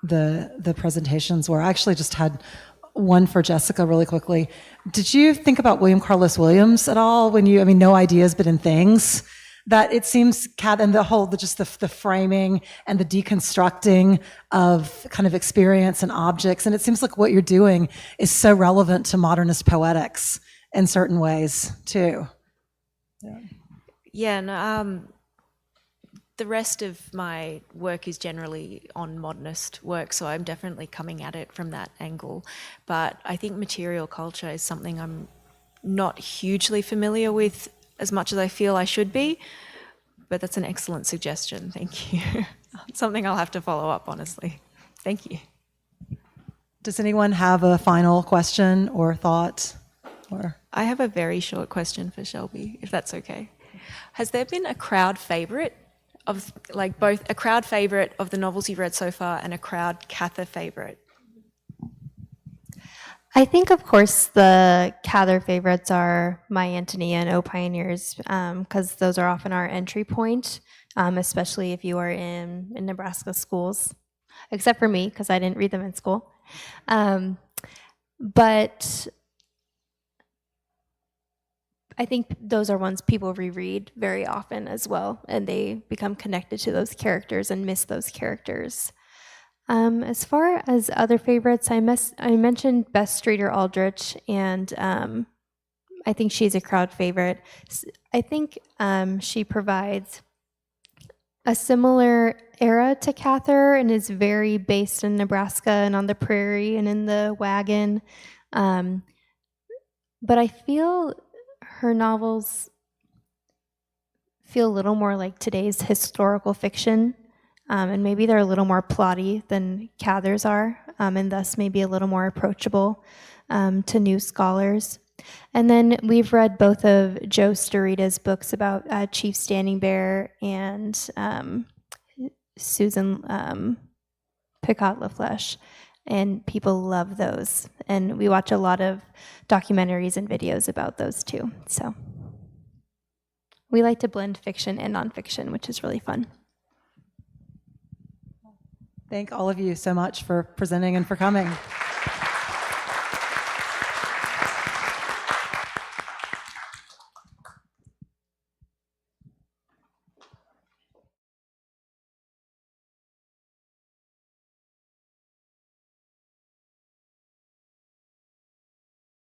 the presentations were. I actually just had one for Jessica really quickly. Did you think about William Carlos Williams at all when you, no ideas, but in things? That it seems, Kat, and the whole, just the framing and the deconstructing of kind of experience and objects, and it seems like what you're doing is so relevant to modernist poetics in certain ways, too. Yeah, and the rest of my work is generally on modernist work, so I'm definitely coming at it from that angle. But I think material culture is something I'm not hugely familiar with as much as I feel I should be, but that's an excellent suggestion. Thank you. Something I'll have to follow up, honestly. Thank you. Does anyone have a final question or thought? I have a very short question for Shelby, if that's okay. Has there been a crowd favorite of, like, both a crowd favorite of the novels you've read so far and a crowd Cather favorite? I think, of course, the Cather favorites are My Antonia and O Pioneers, because those are often our entry point, especially if you are in Nebraska schools, except for me, because I didn't read them in school. But I think those are ones people reread very often as well, and they become connected to those characters and miss those characters. As far as other favorites, I mentioned Bess Streeter Aldrich, and I think she's a crowd favorite. I think she provides a similar era to Cather and is very based in Nebraska and on the prairie and in the wagon. But I feel her novels feel a little more like today's historical fiction. And maybe they're a little more plotty than Cather's are, and thus maybe a little more approachable to new scholars. And then we've read both of Joe Starita's books about Chief Standing Bear and Susan Picot LaFleche, and people love those. And we watch a lot of documentaries and videos about those too. So we like to blend fiction and nonfiction, which is really fun. Thank all of you so much for presenting and for coming.